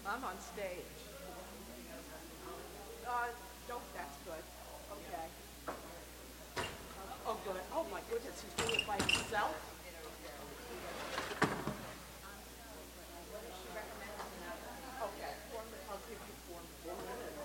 I'm on stage. Don't, that's good. Okay. Oh, good. Oh, my goodness, he's doing it by himself? Okay, I'll give you 4 minutes.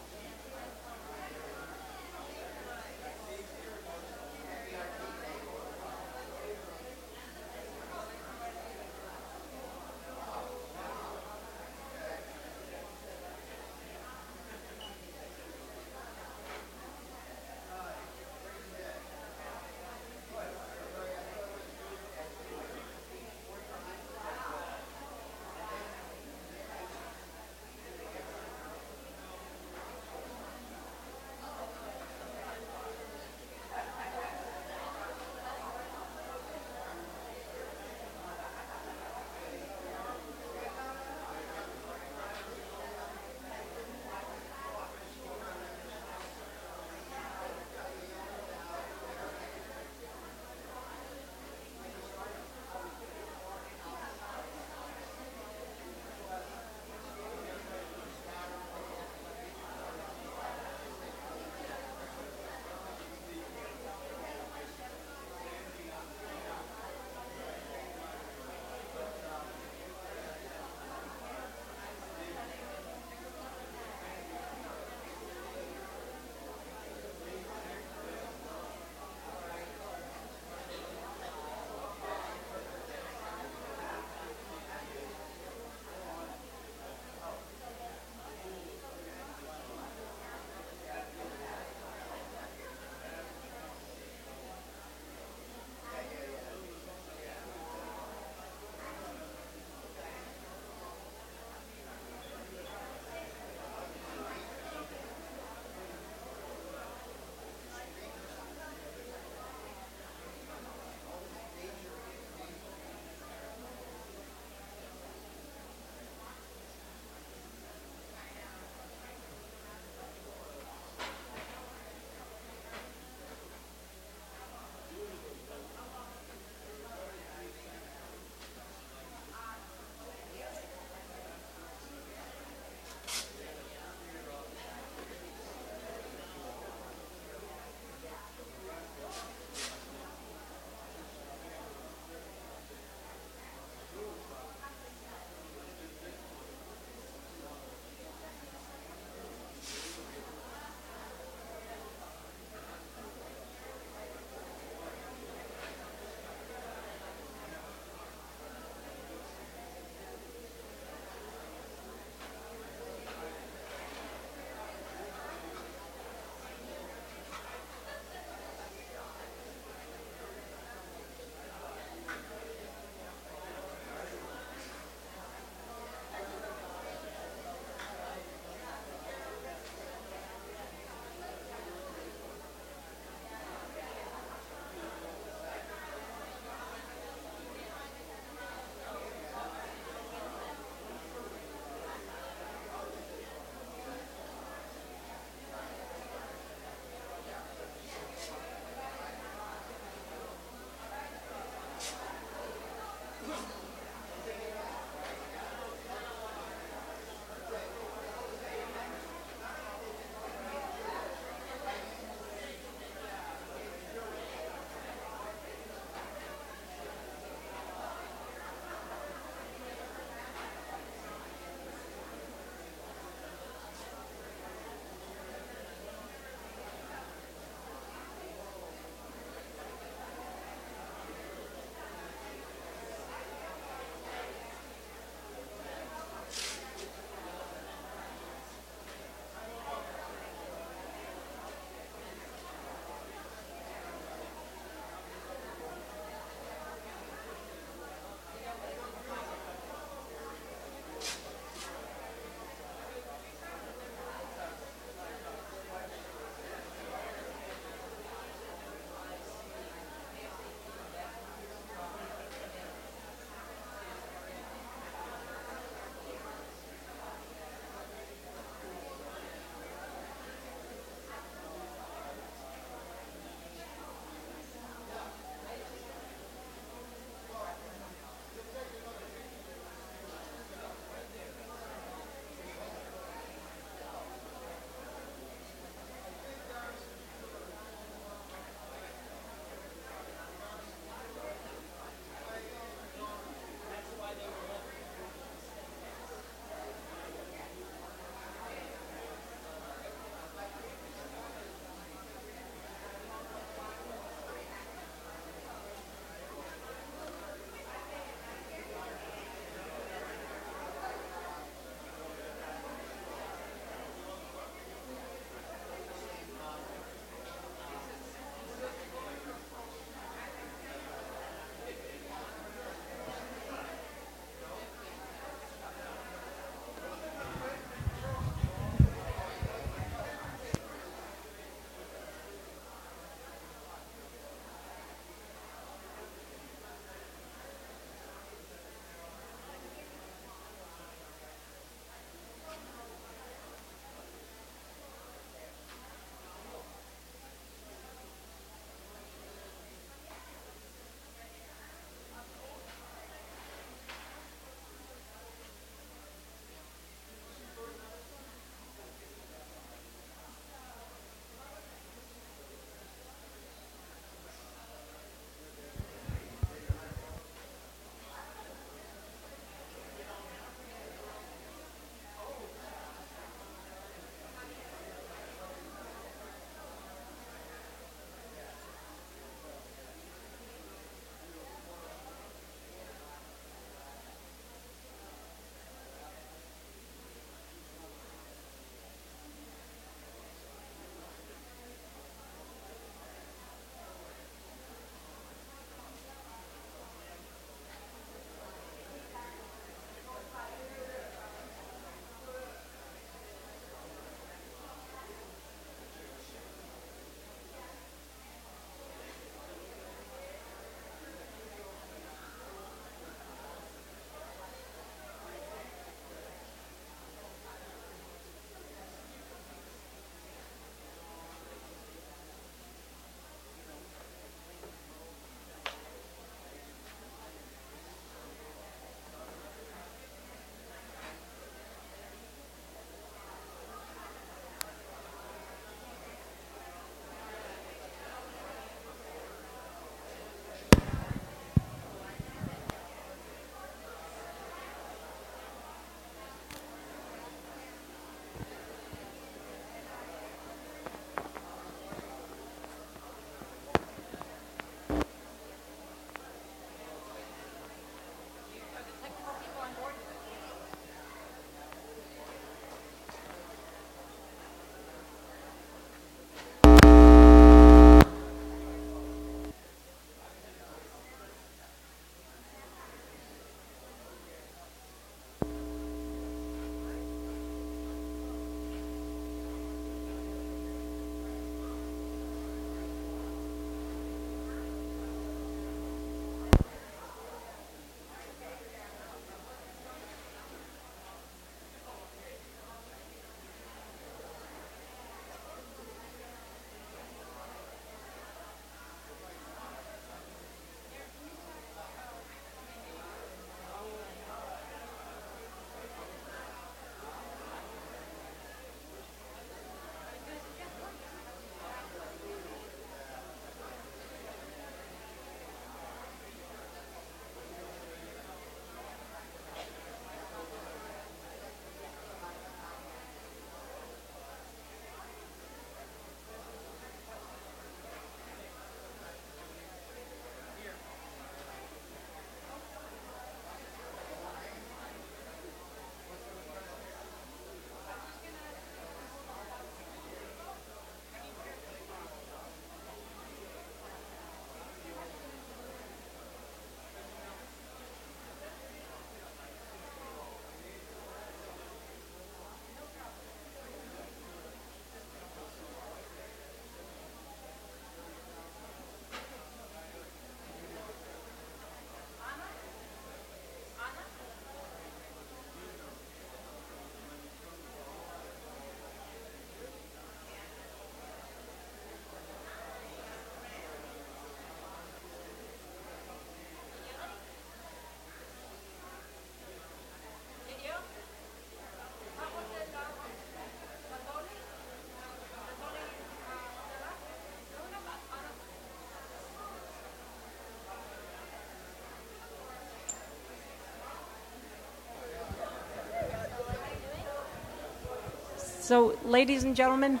So, ladies and gentlemen,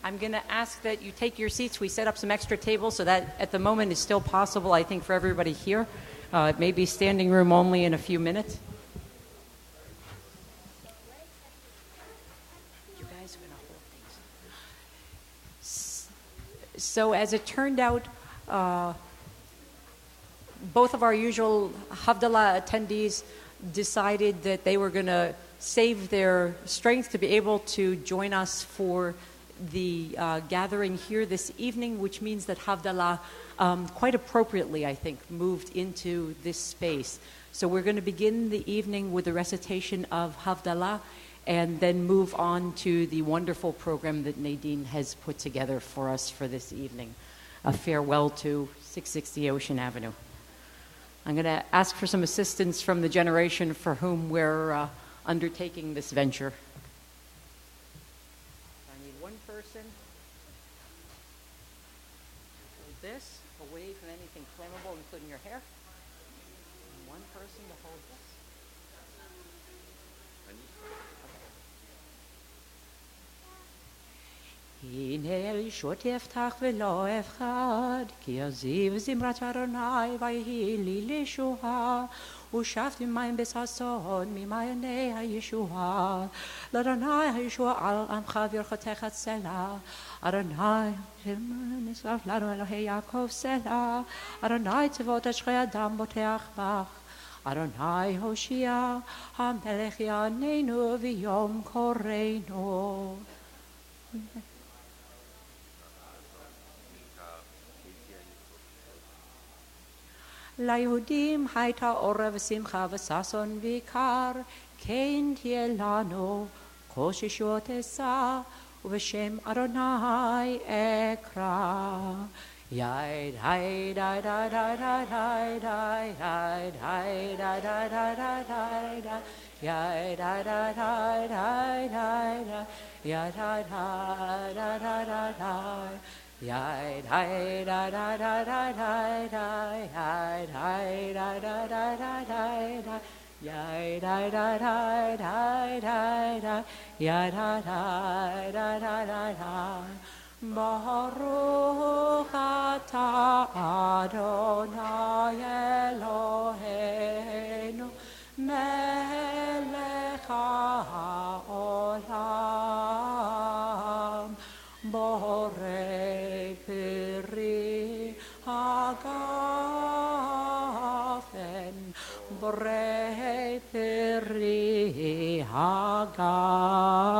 I'm going to ask that you take your seats. We set up some extra tables so that at the moment is still possible, I think, for everybody here. It may be standing room only in a few minutes. You guys are going to hold these. So as it turned out, both of our usual Havdalah attendees decided that they were going to save their strength to be able to join us for the gathering here this evening, which means that Havdalah, quite appropriately, I think, moved into this space. So we're going to begin the evening with the recitation of Havdalah and then move on to the wonderful program that Nadine has put together for us for this evening. A farewell to 660 Ocean Avenue. I'm going to ask for some assistance from the generation for whom we're undertaking this venture. I need one person to hold this away from anything flammable, including your hair. And one person to hold this. הנה אל שוט יפתח ולא אפחד, כי יזיב זמרת ארוני ויהי לי לישועה, ושבתי מים בששון ממעייני הישועה. לאדוני הישועה על עמך ברכתך סלה, אדוני נשרף לנו אלוהי יעקב סלה, אדוני צבאות אשרי אדם בוטח בך. אדוני הושיע, המלך יעננו ויום קוראנו. ליהודים הייתה אורה ושמחה וששון ויקר, כן תהיה לנו כל שישועות אשא, ובשם אדוני אקרא. יד היי די די די די די די די די די די די די יד די די די די די יד די די די די די Yai dai da da da da da da yai dai da da da da da da yai dai da da da da da yai da da da da da da Baruch atah Adonai Eloheinu melech haolam borei peri hagafen borei peri hagafen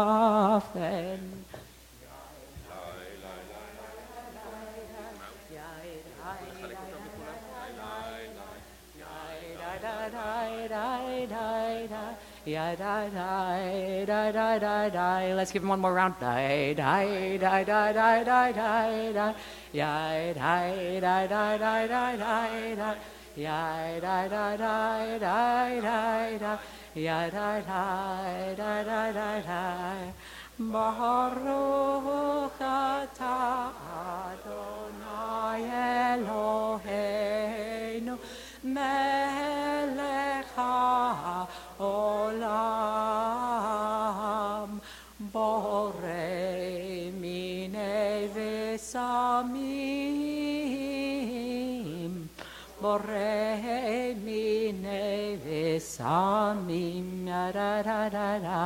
Yeah, die, die, die, die, die, die. Let's give him one more round. Die, die, die, die, die, die, die, die. Yeah, die, die, die, die, die, die, die. Yeah, die, die, die, die, die, die. Yeah, die, die, die, die, die, die. Baruch atah Adonai Eloheinu melech haolam borei minei v'samim borei minei v'samim da-da-da-da-da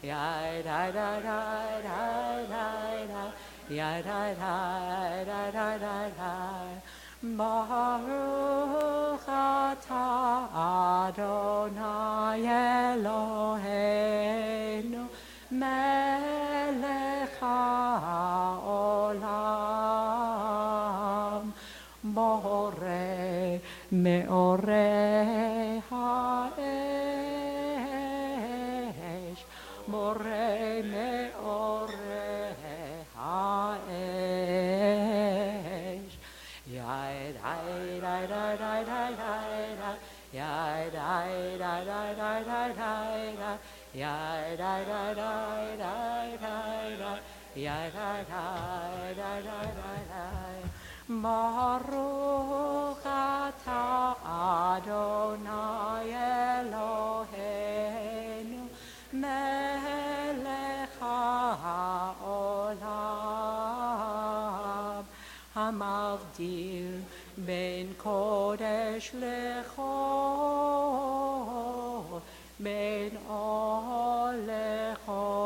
Yai da da da da da da Yai da da da da da da Baruch atah Adonai Eloheinu melech haolam borei meorei ha'esh borei meorei ha'esh Yai dai dai dai dai dai dai Yai dai dai dai dai dai dai Yai dai dai dai dai dai Baruch atah Adonai Eloheinu melech haolam hamavdil ben kodesh lechol ben ol lechoshech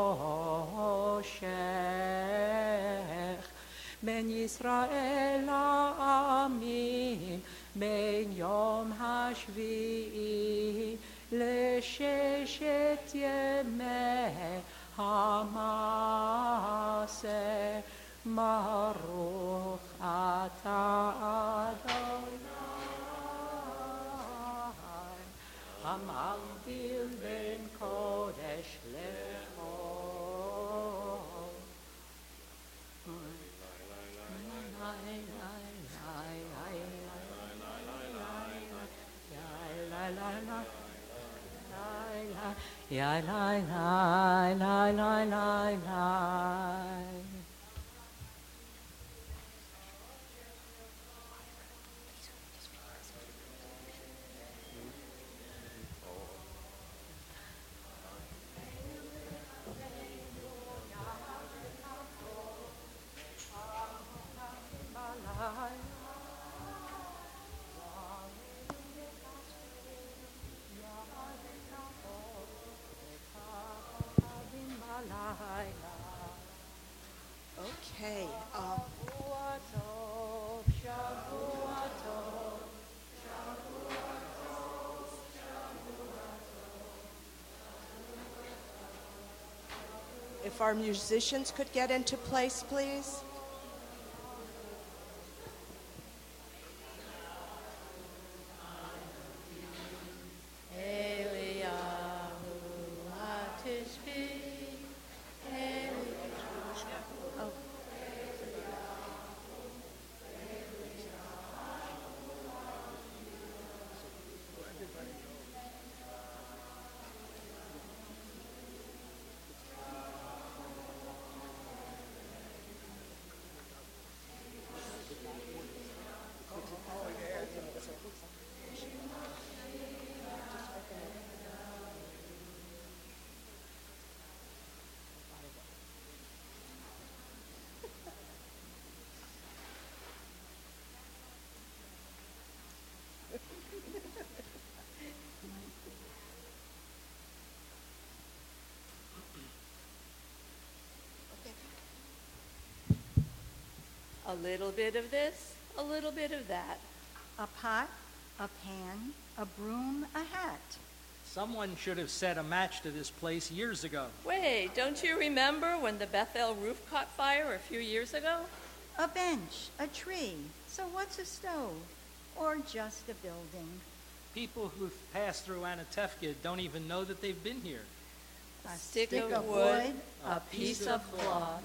ben Yisrael ha'amim ben Yom HaShvi'i לששת ימי המעשה ברוך אתה אדוני המבדיל בין קודש לחול Ya la la la la la la. Okay. If our musicians could get into place, please. A little bit of this, a little bit of that. A pot, a pan, a broom, a hat. Someone should have set a match to this place years ago. Wait, don't you remember when the Bethel roof caught fire a few years ago? A bench, a tree. So what's a stove? Or just a building? People who've passed through Anatevka don't even know that they've been here. A stick of wood, a piece of cloth.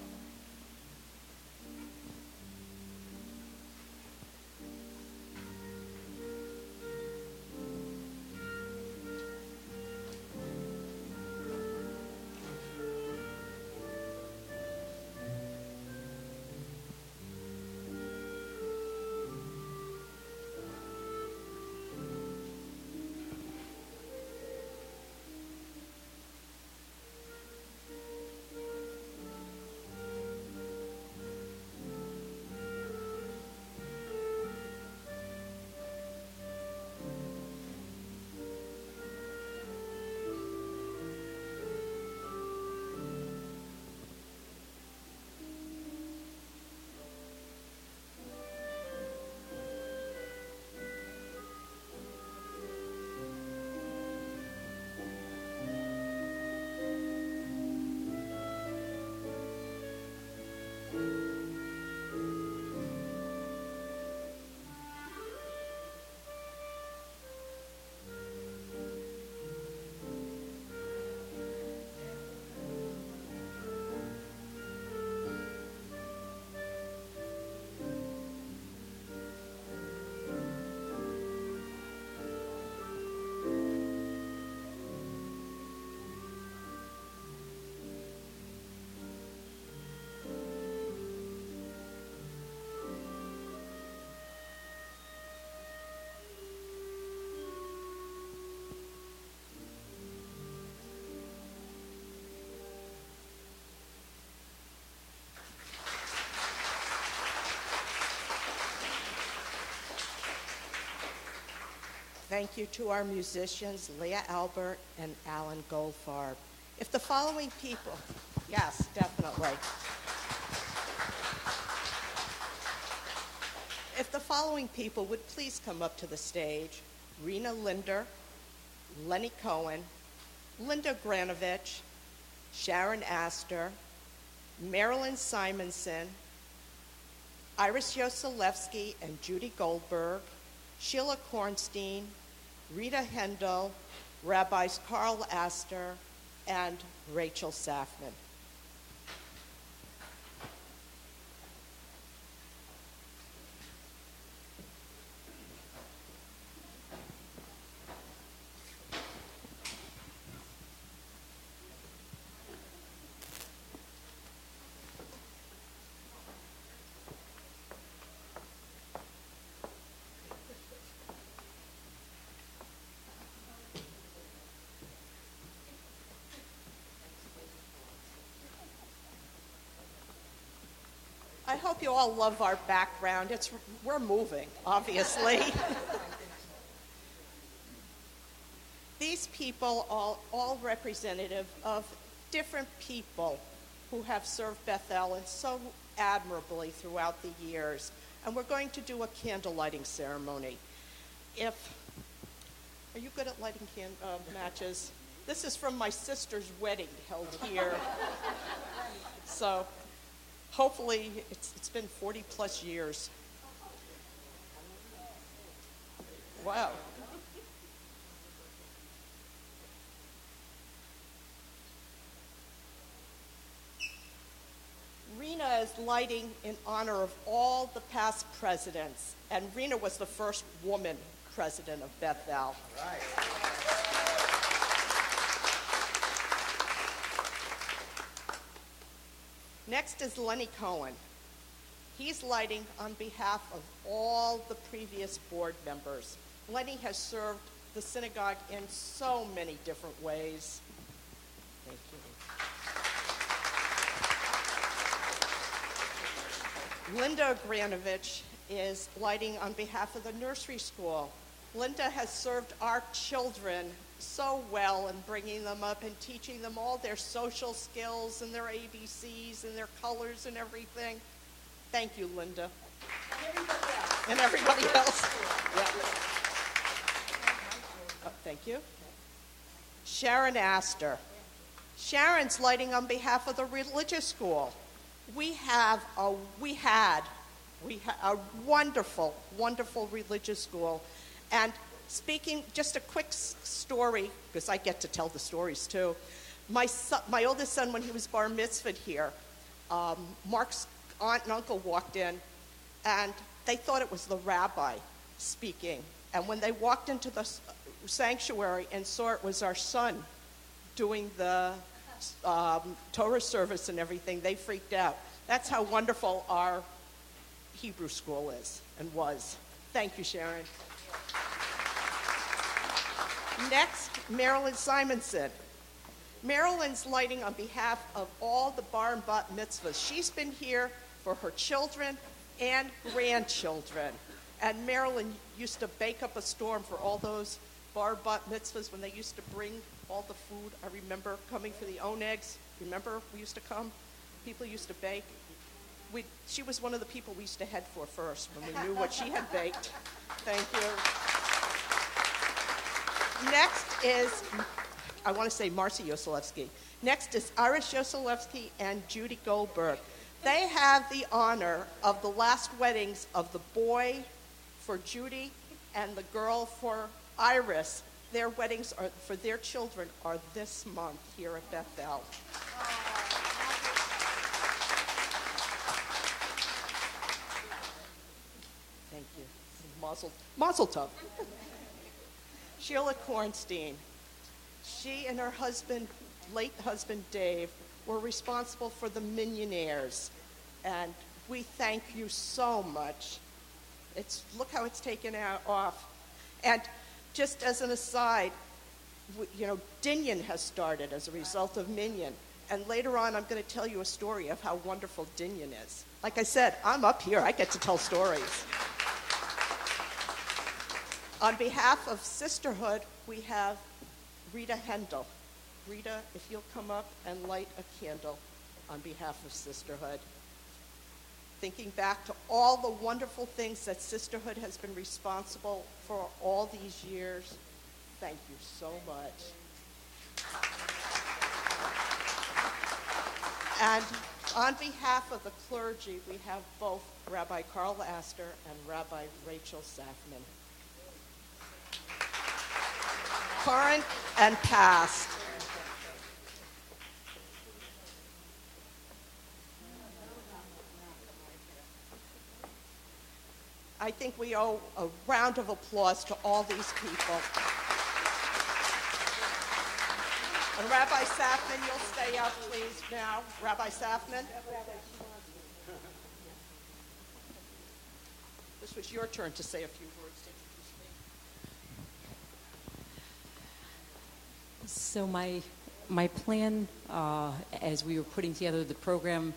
Thank you to our musicians, Leah Albert and Alan Goldfarb. If the following people, yes, definitely. If the following people would please come up to the stage: Rena Linder, Lenny Cohen, Linda Granovich, Sharon Astor, Marilyn Simonson, Iris Yoselewski and Judy Goldberg, Sheila Kornstein, Rita Hendel, Rabbis Carl Astor, and Rachel Safman. I hope you all love our background. We're moving, obviously. These people are all representative of different people who have served Beth Ellen so admirably throughout the years. And we're going to do a candle lighting ceremony. Are you good at lighting matches? This is from my sister's wedding held here. So hopefully, it's been 40 plus years. Wow. Rena is lighting in honor of all the past presidents, and Rena was the first woman president of Beth-El. Right. Next is Lenny Cohen. He's lighting on behalf of all the previous board members. Lenny has served the synagogue in so many different ways. Thank you. Linda Granovich is lighting on behalf of the nursery school. Linda has served our children so well in bringing them up and teaching them all their social skills and their ABCs and their colors and everything. Thank you, Linda. And everybody else. Yeah. Oh, thank you. Sharon Astor. Sharon's lighting on behalf of the religious school. We had a wonderful, wonderful religious school. And speaking, just a quick story, because I get to tell the stories too. My oldest son, when he was bar mitzvahed here, Mark's aunt and uncle walked in, and they thought it was the rabbi speaking. And when they walked into the sanctuary and saw it was our son doing the Torah service and everything, they freaked out. That's how wonderful our Hebrew school is and was. Thank you, Sharon. Next, Marilyn Simonson. Marilyn's lighting on behalf of all the bar and bat mitzvahs. She's been here for her children and grandchildren. And Marilyn used to bake up a storm for all those bar bat mitzvahs when they used to bring all the food. I remember coming for the onegs. Remember we used to come? People used to bake. She was one of the people we used to head for first when we knew what she had baked. Thank you. Next is, I want to say Marcy Yoselewski. Next is Iris Yoselewski and Judy Goldberg. They have the honor of the last weddings of the boy for Judy and the girl for Iris. Their weddings for their children are this month here at Beth-El. Thank you. Mazel tov. Sheila Kornstein. She and her husband, late husband Dave, were responsible for the Millionaires. And we thank you so much. Look how it's taken off. And just as an aside, Dinyan has started as a result of Minyan. And later on, I'm going to tell you a story of how wonderful Dinyan is. Like I said, I'm up here. I get to tell stories. On behalf of Sisterhood, we have Rita Hendel. Rita, if you'll come up and light a candle on behalf of Sisterhood. Thinking back to all the wonderful things that Sisterhood has been responsible for all these years, thank you so much. And on behalf of the clergy, we have both Rabbi Carl Astor and Rabbi Rachel Safman. Current and past. I think we owe a round of applause to all these people. And Rabbi Safman, you'll stay up, please, now. Rabbi Safman? This was your turn to say a few words. So my plan, as we were putting together the program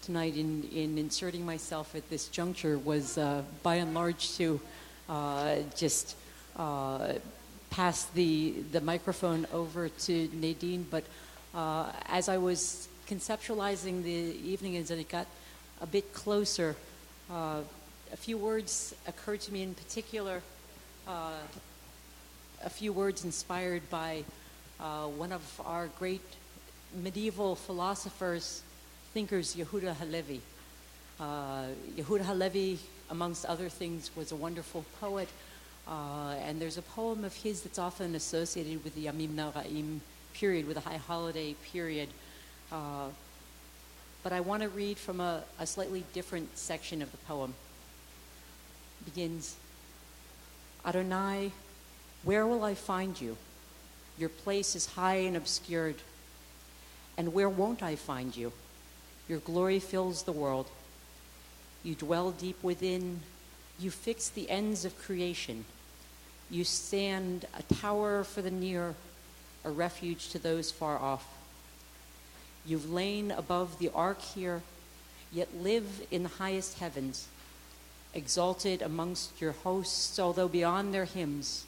tonight in inserting myself at this juncture was by and large to just pass the microphone over to Nadine. But as I was conceptualizing the evening, as it got a bit closer, a few words occurred to me in particular, a few words inspired by one of our great medieval philosophers, thinkers, Yehuda Halevi. Yehuda Halevi, amongst other things, was a wonderful poet, and there's a poem of his that's often associated with the Yamim Noraim period, with the high holiday period. But I want to read from a slightly different section of the poem. It begins, Adonai, where will I find you? Your place is high and obscured. And where won't I find you? Your glory fills the world. You dwell deep within. You fix the ends of creation. You stand a tower for the near, a refuge to those far off. You've lain above the ark here, yet live in the highest heavens, exalted amongst your hosts, although beyond their hymns,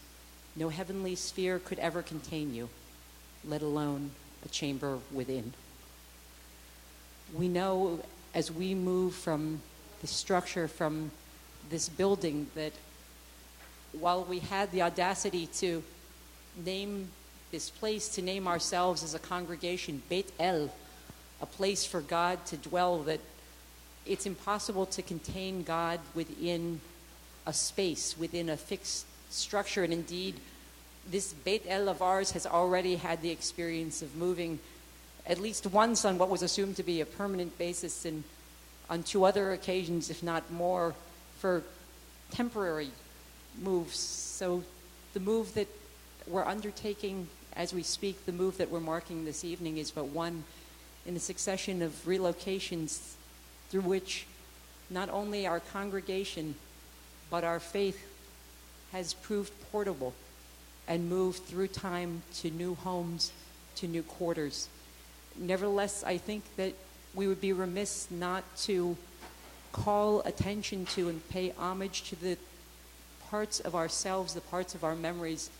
no heavenly sphere could ever contain you, let alone a chamber within. We know as we move from the structure, from this building, that while we had the audacity to name this place, to name ourselves as a congregation, Beit El, a place for God to dwell, that it's impossible to contain God within a space, within a fixed structure. And indeed, this Beit El of ours has already had the experience of moving at least once on what was assumed to be a permanent basis, and on two other occasions, if not more, for temporary moves. So the move that we're undertaking as we speak, the move that we're marking this evening, is but one in a succession of relocations through which not only our congregation, but our faith has proved portable and moved through time to new homes, to new quarters. Nevertheless, I think that we would be remiss not to call attention to and pay homage to the parts of ourselves, the parts of our memories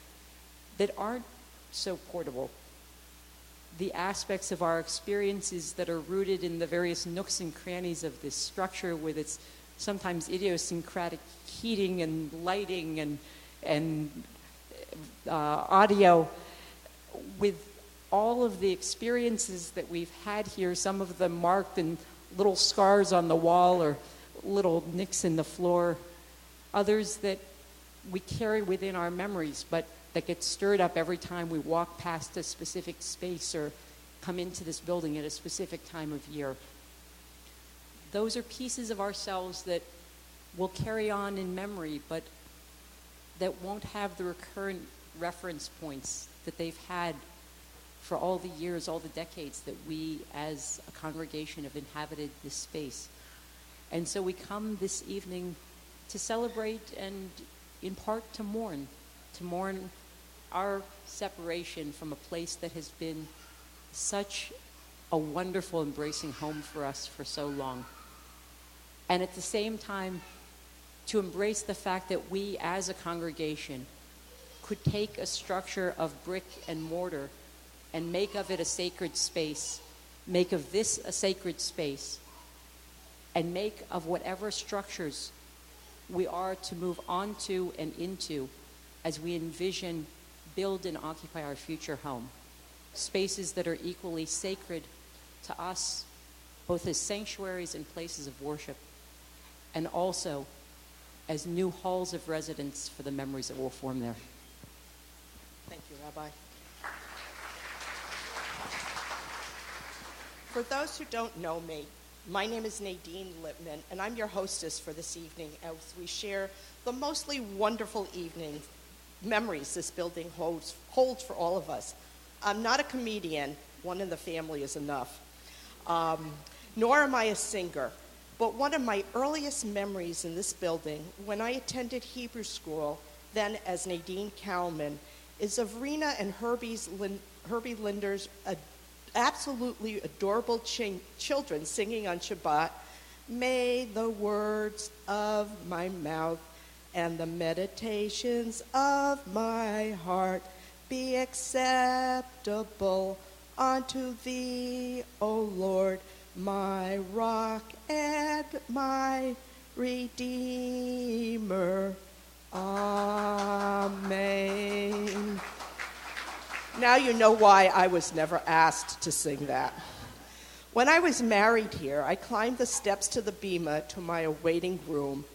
that aren't so portable. The aspects of our experiences that are rooted in the various nooks and crannies of this structure, with its sometimes idiosyncratic heating and lighting and audio, with all of the experiences that we've had here, some of them marked in little scars on the wall or little nicks in the floor, others that we carry within our memories, but that get stirred up every time we walk past a specific space or come into this building at a specific time of year. Those are pieces of ourselves that will carry on in memory, but that won't have the recurrent reference points that they've had for all the years, all the decades that we as a congregation have inhabited this space. And so we come this evening to celebrate and in part to mourn our separation from a place that has been such a wonderful, embracing home for us for so long. And at the same time, to embrace the fact that we as a congregation could take a structure of brick and mortar and make of it a sacred space, make of this a sacred space, and make of whatever structures we are to move onto and into as we envision, build, and occupy our future home. Spaces that are equally sacred to us, both as sanctuaries and places of worship, and also as new halls of residence for the memories that will form there. Thank you, Rabbi. For those who don't know me, my name is Nadine Lippman, and I'm your hostess for this evening as we share the mostly wonderful evening memories this building holds for all of us. I'm not a comedian. One in the family is enough. Nor am I a singer. But one of my earliest memories in this building, when I attended Hebrew school, then as Nadine Kalman, is of Rena and Herbie Linder's absolutely adorable children singing on Shabbat, "May the words of my mouth and the meditations of my heart be acceptable unto thee, O Lord, my rock and my redeemer. Amen." Now you know why I was never asked to sing that. When I was married here, I climbed the steps to the bima to my awaiting groom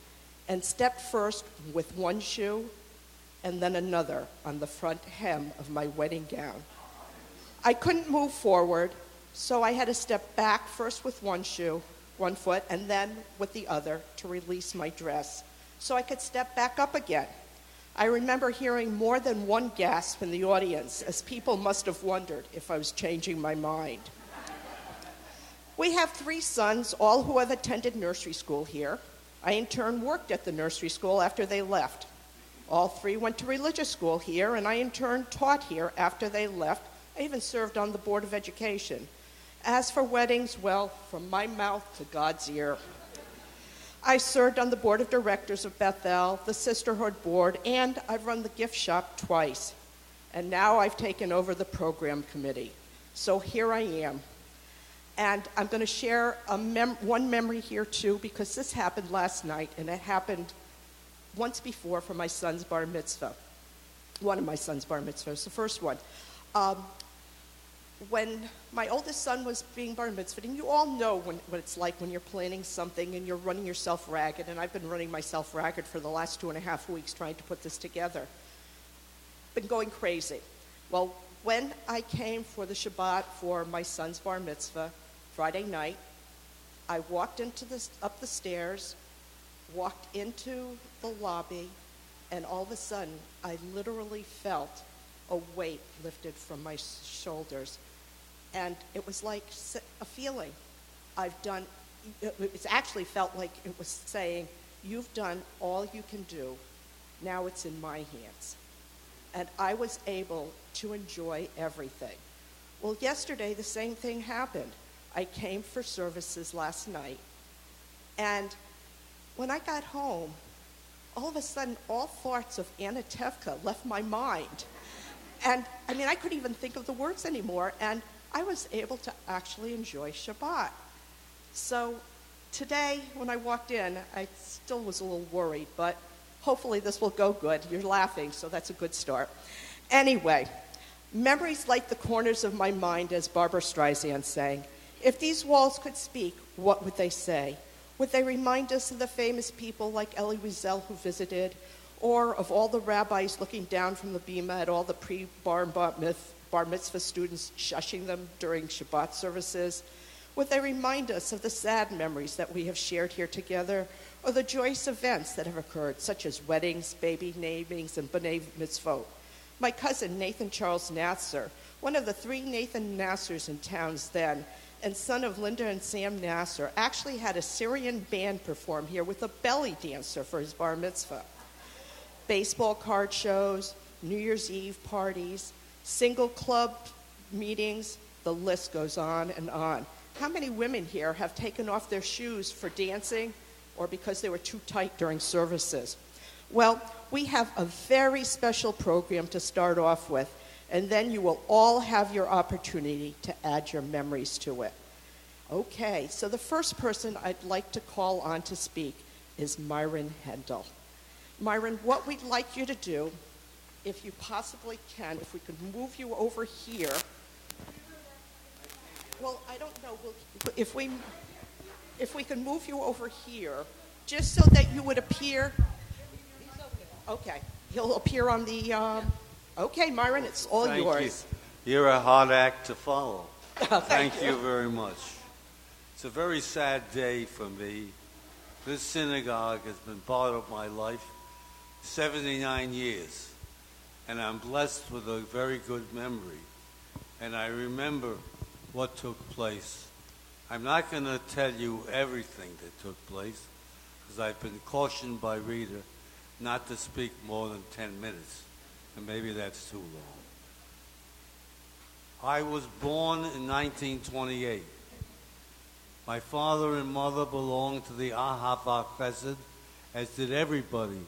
and stepped first with one shoe and then another on the front hem of my wedding gown. I couldn't move forward, so I had to step back first with one shoe, one foot, and then with the other to release my dress, so I could step back up again. I remember hearing more than one gasp in the audience, as people must have wondered if I was changing my mind. We have 3 sons, all who have attended nursery school here. I in turn worked at the nursery school after they left. All 3 went to religious school here, and I in turn taught here after they left. I even served on the Board of Education. As for weddings, well, from my mouth to God's ear. I served on the board of directors of Bethel, the Sisterhood board, and I've run the gift shop twice. And now I've taken over the program committee. So here I am. And I'm going to share one memory here too, because this happened last night, and it happened once before for my son's bar mitzvah. One of my son's bar mitzvahs, the first one. When my oldest son was being bar mitzvahed, and you all know what it's like when you're planning something and you're running yourself ragged, and I've been running myself ragged for the last 2.5 weeks trying to put this together. Been going crazy. Well, when I came for the Shabbat for my son's bar mitzvah, Friday night, I walked up the stairs, walked into the lobby, and all of a sudden, I literally felt a weight lifted from my shoulders. And it was like a feeling. It actually felt like it was saying, you've done all you can do. Now it's in my hands. And I was able to enjoy everything. Well, yesterday, the same thing happened. I came for services last night. And when I got home, all of a sudden, all thoughts of Anna Tevka left my mind. And, I couldn't even think of the words anymore, and I was able to actually enjoy Shabbat. So today, when I walked in, I still was a little worried, but hopefully this will go good. You're laughing, so that's a good start. Anyway, memories light the corners of my mind, as Barbara Streisand sang. If these walls could speak, what would they say? Would they remind us of the famous people like Elie Wiesel who visited, or of all the rabbis looking down from the bima at all the pre-bar bar mitzvah students shushing them during Shabbat services? Would they remind us of the sad memories that we have shared here together, or the joyous events that have occurred, such as weddings, baby namings, and b'nai mitzvot? My cousin, Nathan Charles Nasser, one of the 3 Nathan Nassers in towns then, and son of Linda and Sam Nasser, actually had a Syrian band perform here with a belly dancer for his bar mitzvah. Baseball card shows, New Year's Eve parties, single club meetings, the list goes on and on. How many women here have taken off their shoes for dancing or because they were too tight during services? Well, we have a very special program to start off with, and then you will all have your opportunity to add your memories to it. Okay, so the first person I'd like to call on to speak is Myron Hendel. Myron, what we'd like you to do, if you possibly can, if we could move you over here. Well, I don't know, if we can move you over here, just so that you would appear. Okay, he'll appear on the, okay, Myron, it's all Thank yours. you. You're a hard act to follow. Thank you very much. It's a very sad day for me. This synagogue has been part of my life 79 years, and I'm blessed with a very good memory. And I remember what took place. I'm not going to tell you everything that took place, because I've been cautioned by Rita not to speak more than 10 minutes, and maybe that's too long. I was born in 1928. My father and mother belonged to the Ahava Chesed, as did everybody,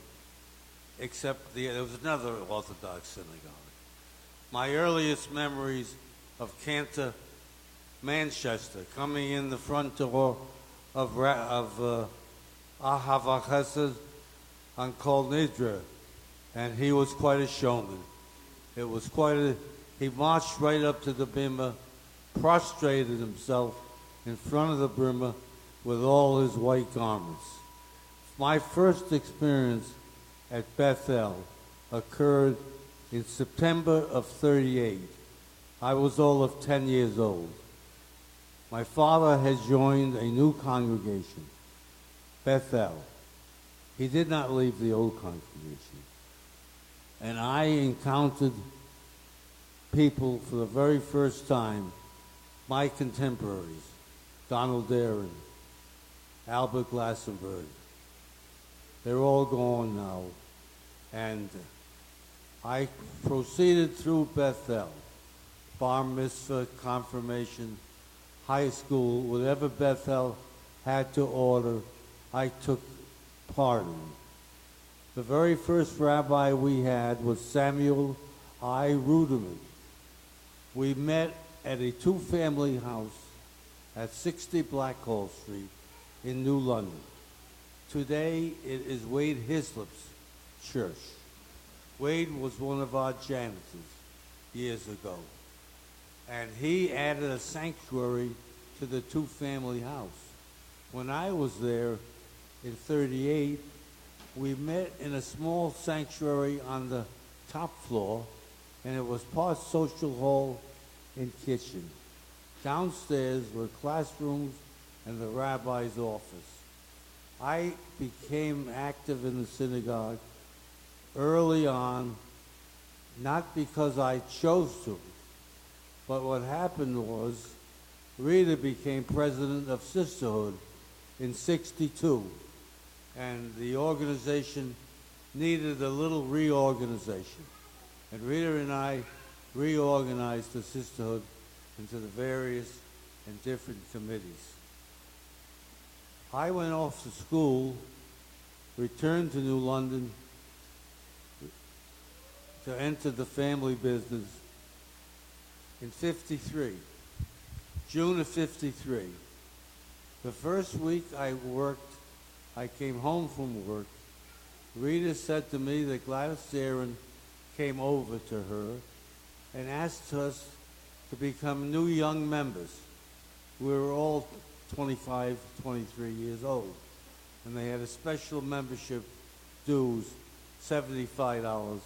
except there was another Orthodox synagogue. My earliest memories of Cantor, Manchester, coming in the front door of Ahava Chesed on Kol Nidra, and he was quite a showman. It was he marched right up to the bima, prostrated himself in front of the bima with all his white garments. My first experience at Bethel occurred in September of 38. I was all of 10 years old. My father had joined a new congregation, Bethel. He did not leave the old congregation. And I encountered people for the very first time, my contemporaries, Donald Darin, Albert Glassenberg. They're all gone now. And I proceeded through Bethel, bar mitzvah, confirmation, high school, whatever Bethel had to order, I took part in. The very first rabbi we had was Samuel I. Ruderman. We met at a two-family house at 60 Blackhall Street in New London. Today, it is Wade Hislop's church. Wade was one of our janitors years ago, and he added a sanctuary to the two-family house. When I was there in 38, we met in a small sanctuary on the top floor, and it was part social hall and kitchen. Downstairs were classrooms and the rabbi's office. I became active in the synagogue early on, not because I chose to, but what happened was Rita became president of Sisterhood in '62, and the organization needed a little reorganization. And Rita and I reorganized the Sisterhood into the various and different committees. I went off to school, returned to New London to enter the family business in '53, June of '53. The first week I came home from work. Rita said to me that Gladys Darin came over to her and asked us to become new young members. We were all 25, 23 years old, and they had a special membership dues, $75.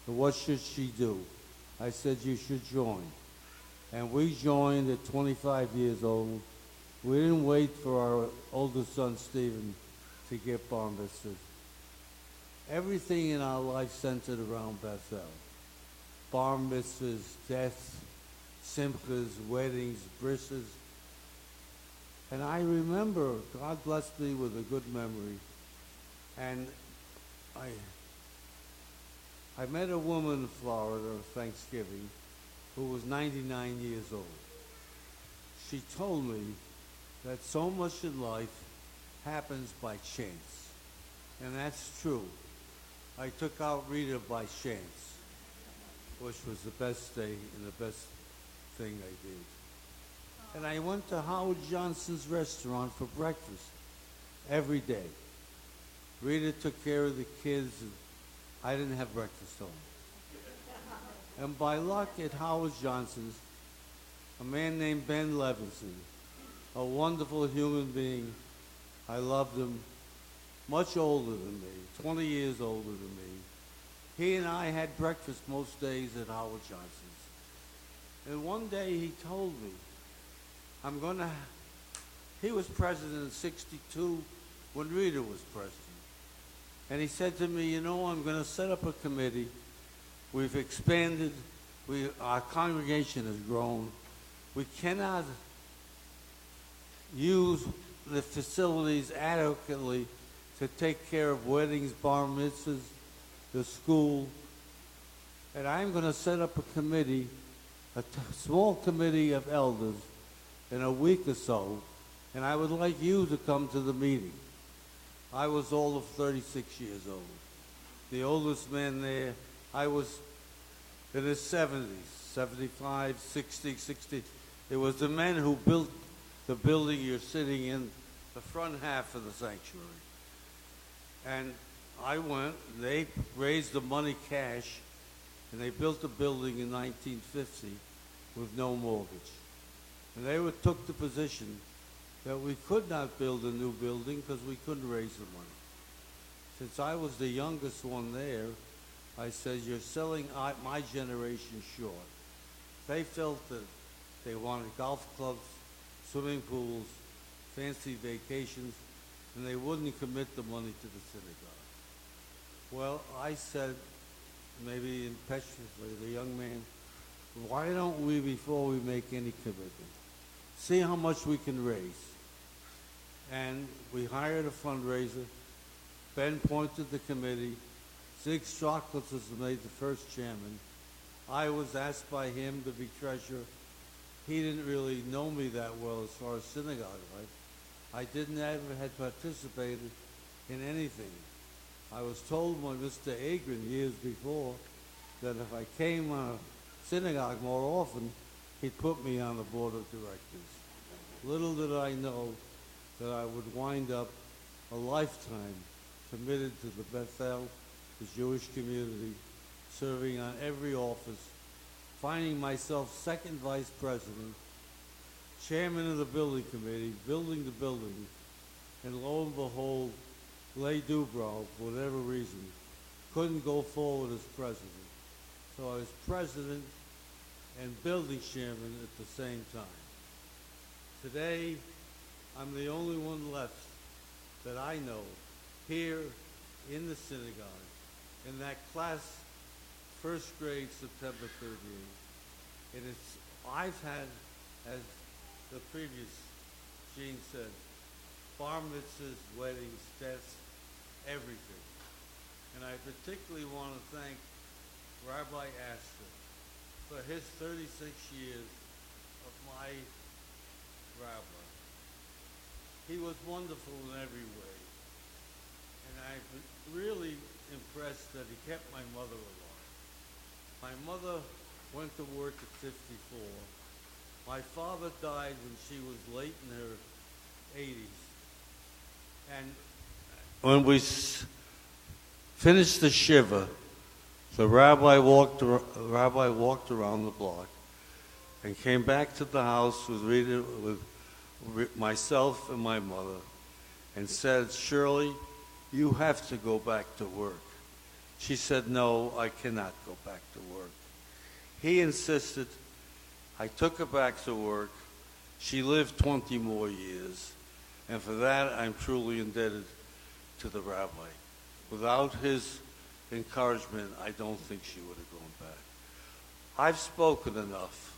And what should she do? I said, you should join. And we joined at 25 years old. We didn't wait for our oldest son, Stephen, to get bar mitzvah. Everything in our life centered around Bethel. Bar mitzvahs, deaths, simchas, weddings, brises. And I remember, God blessed me with a good memory, and I met a woman in Florida on Thanksgiving who was 99 years old. She told me that so much in life happens by chance, and that's true. I took out Rita by chance, which was the best day and the best thing I did. And I went to Howard Johnson's restaurant for breakfast every day. Rita took care of the kids, and I didn't have breakfast home. And by luck at Howard Johnson's, a man named Ben Levinson, a wonderful human being, I loved him, much older than me, 20 years older than me. He and I had breakfast most days at Howard Johnson's. And one day he told me, he was president in 62 when Rita was president. And he said to me, I'm going to set up a committee. We've expanded. Our congregation has grown. We cannot use the facilities adequately to take care of weddings, bar mitzvahs, the school. And I'm going to set up a committee, small committee of elders in a week or so, and I would like you to come to the meeting. I was all of 36 years old. The oldest man there, I was in his 70s, 75, 60, 60. It was the men who built the building you're sitting in, the front half of the sanctuary. And I went, they raised the money cash, and they built the building in 1950 with no mortgage. And they took the position that we could not build a new building because we couldn't raise the money. Since I was the youngest one there, I said, you're selling my generation short. They felt that they wanted golf clubs, swimming pools, fancy vacations, and they wouldn't commit the money to the synagogue. Well, I said, maybe impetuously, the young man, why don't we, before we make any commitment, see how much we can raise? And we hired a fundraiser. Ben pointed the committee. Zig Strauchlitz was made the first chairman. I was asked by him to be treasurer. He didn't really know me that well as far as synagogue life. I didn't ever had participated in anything. I was told by Mr. Agron years before that if I came on a synagogue more often, he'd put me on the board of directors. Little did I know that I would wind up a lifetime committed to the Bethel, the Jewish community, serving on every office, finding myself second vice president, chairman of the building committee, building the building, and lo and behold, Lay Dubrow, for whatever reason, couldn't go forward as president. So I was president and building chairman at the same time. Today, I'm the only one left that I know here in the synagogue, in that class, first grade, September 38. And I've had, as the previous Gene said, bar mitzvahs, weddings, deaths, everything. And I particularly want to thank Rabbi Astor for his 36 years of my rabbi. He was wonderful in every way. And I'm really impressed that he kept my mother alive. My mother went to work at 54. My father died when she was late in her 80s. And when we finished the shiva, the rabbi walked around the block and came back to the house with Rita, with myself and my mother, and said, "Shirley, you have to go back to work." She said, "No, I cannot go back to work." He insisted. I took her back to work. She lived 20 more years, and for that I'm truly indebted to the rabbi. Without his encouragement, I don't think she would have gone back. I've spoken enough.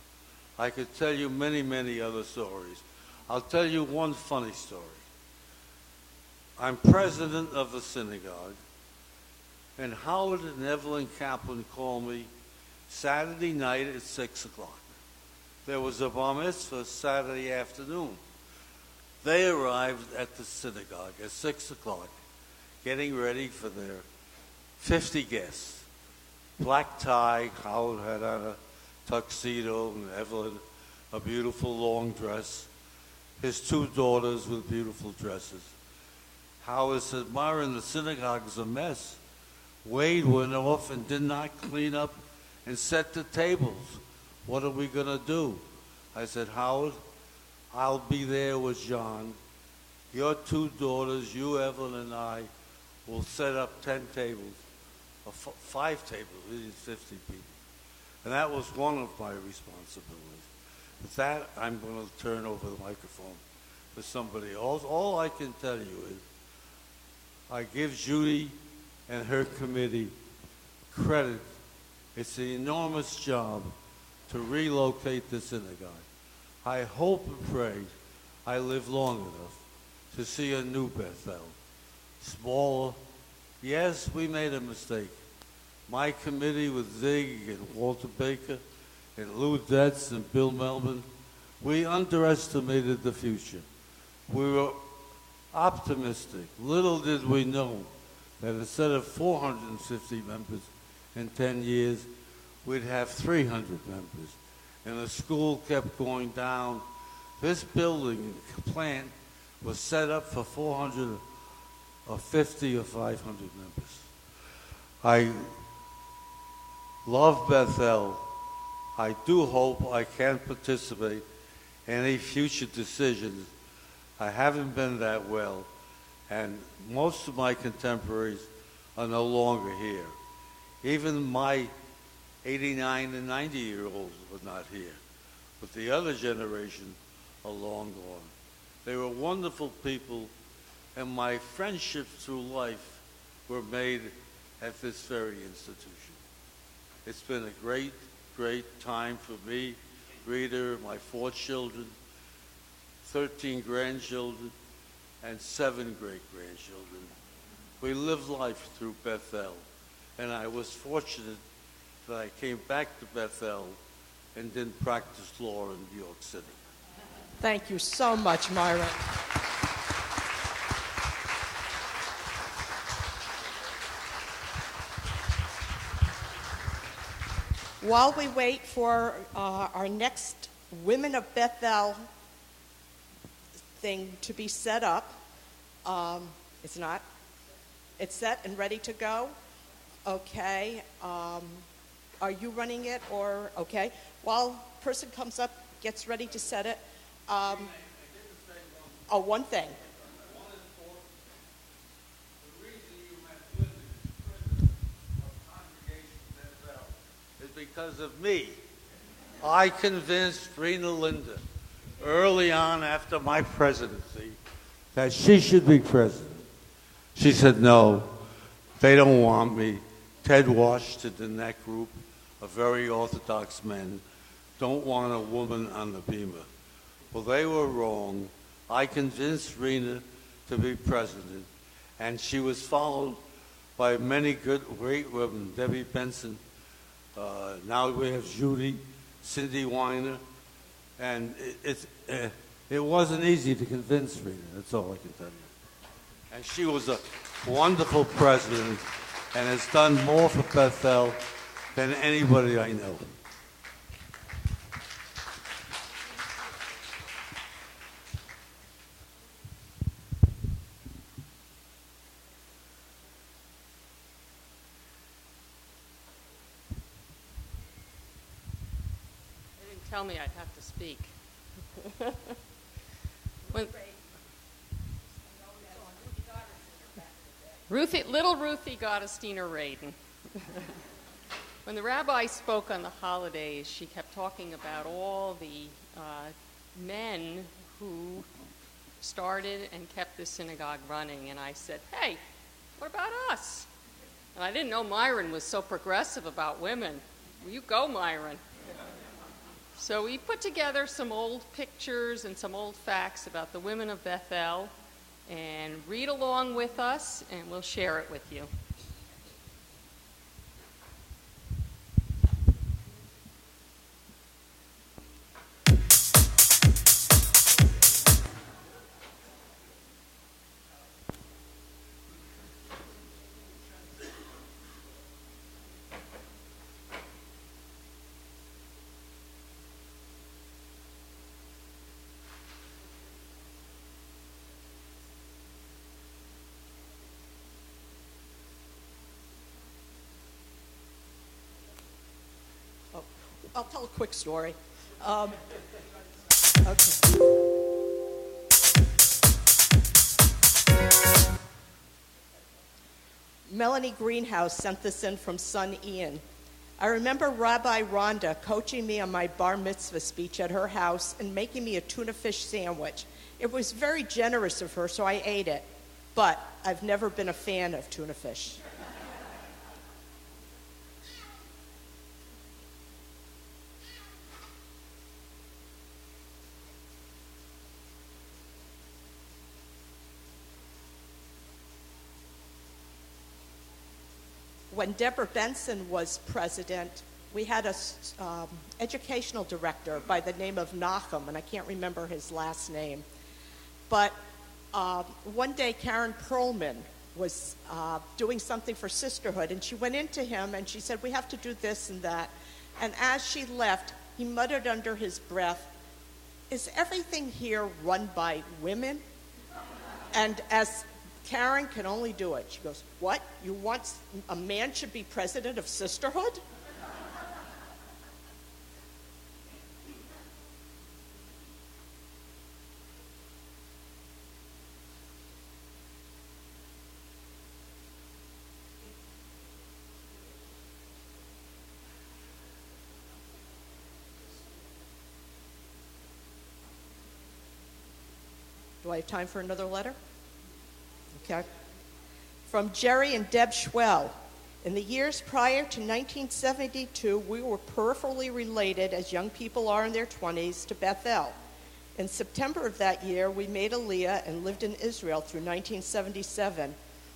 I could tell you many, many other stories. I'll tell you one funny story. I'm president of the synagogue, and Howard and Evelyn Kaplan called me Saturday night at 6 o'clock. There was a bar mitzvah Saturday afternoon. They arrived at the synagogue at 6 o'clock, getting ready for their 50 guests. Black tie, Howard had on a tuxedo, and Evelyn a beautiful long dress. His two daughters with beautiful dresses. Howard said, Myron, the synagogue's a mess. Wade went off and did not clean up and set the tables. What are we going to do? I said, Howard, I'll be there with John. Your two daughters, you, Evelyn, and I will set up 10 tables, or 5 tables, we need 50 people. And that was one of my responsibilities. With that, I'm going to turn over the microphone to somebody else. All I can tell you is I give Judy and her committee credit. It's an enormous job to relocate the synagogue. I hope and pray I live long enough to see a new Bethel. Smaller. Yes, we made a mistake. My committee with Zig and Walter Baker and Lou Detz and Bill Melvin, we underestimated the future. We were optimistic. Little did we know that instead of 450 members in 10 years, we'd have 300 members. And the school kept going down. This building plant was set up for 400 or 50 or 500 members. I love Bethel. I do hope I can participate in any future decisions. I haven't been that well, and most of my contemporaries are no longer here. Even my 89 and 90-year-olds were not here, but the other generation are long gone. They were wonderful people, and my friendships through life were made at this very institution. It's been a great, great time for me, Rita, my 4 children, 13 grandchildren, and 7 great-grandchildren. We lived life through Bethel, and I was fortunate that I came back to Bethel and didn't practice law in New York City. Thank you so much, Myron. While we wait for our next Women of Bethel thing to be set up, it's not? It's set and ready to go? Okay. Are you running it or, okay. While person comes up, gets ready to set it. One thing. Because of me. I convinced Rena Linda early on after my presidency that she should be president. She said, no, they don't want me. Ted Washington and that group of very orthodox men don't want a woman on the Bema. Well, they were wrong. I convinced Rena to be president, and she was followed by many great women, Debbie Benson. Now we have Judy, Cindy Weiner, and it wasn't easy to convince Rena. That's all I can tell you. And she was a wonderful president and has done more for Bethel than anybody I know. Tell me I'd have to speak. Little Ruthie Gottesdiener Raden. When the rabbi spoke on the holidays, she kept talking about all the men who started and kept the synagogue running, and I said, hey, what about us? And I didn't know Myron was so progressive about women. Well, you go, Myron. So we put together some old pictures and some old facts about the women of Bethel, and read along with us, and we'll share it with you. I'll tell a quick story. Okay. Melanie Greenhouse sent this in from son Ian. I remember Rabbi Rhonda coaching me on my bar mitzvah speech at her house and making me a tuna fish sandwich. It was very generous of her, so I ate it. But I've never been a fan of tuna fish. When Deborah Benson was president, we had a educational director by the name of Nachum, and I can't remember his last name. But one day Karen Perlman was doing something for Sisterhood, and she went into him and she said, we have to do this and that. And as she left, he muttered under his breath, is everything here run by women? And as Karen can only do it, she goes, what? You want a man should be president of Sisterhood? Do I have time for another letter? Okay. From Jerry and Deb Schwell. In the years prior to 1972, we were peripherally related, as young people are in their 20s, to Bethel. In September of that year, we made Aliyah and lived in Israel through 1977.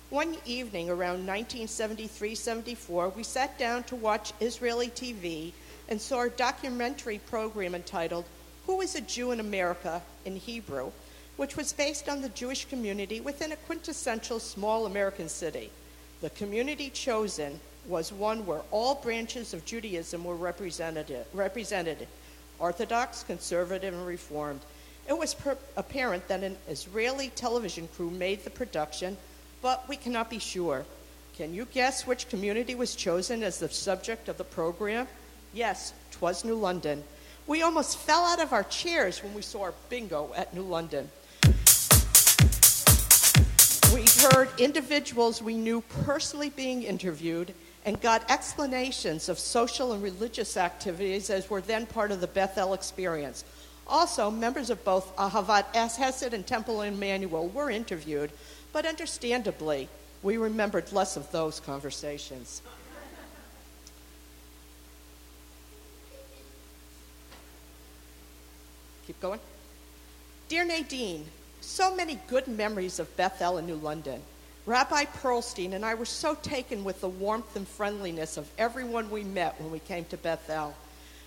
One evening around 1973-74, we sat down to watch Israeli TV and saw a documentary program entitled Who is a Jew in America in Hebrew, which was based on the Jewish community within a quintessential small American city. The community chosen was one where all branches of Judaism were represented, Orthodox, Conservative, and Reformed. It was apparent that an Israeli television crew made the production, but we cannot be sure. Can you guess which community was chosen as the subject of the program? Yes, 'twas New London. We almost fell out of our chairs when we saw our bingo at New London. We heard individuals we knew personally being interviewed and got explanations of social and religious activities as were then part of the Bethel experience. Also, members of both Ahavat Hesed and Temple Emmanuel were interviewed, but understandably, we remembered less of those conversations. Keep going. Dear Nadine, so many good memories of Bethel and New London. Rabbi Pearlstein and I were so taken with the warmth and friendliness of everyone we met when we came to Bethel.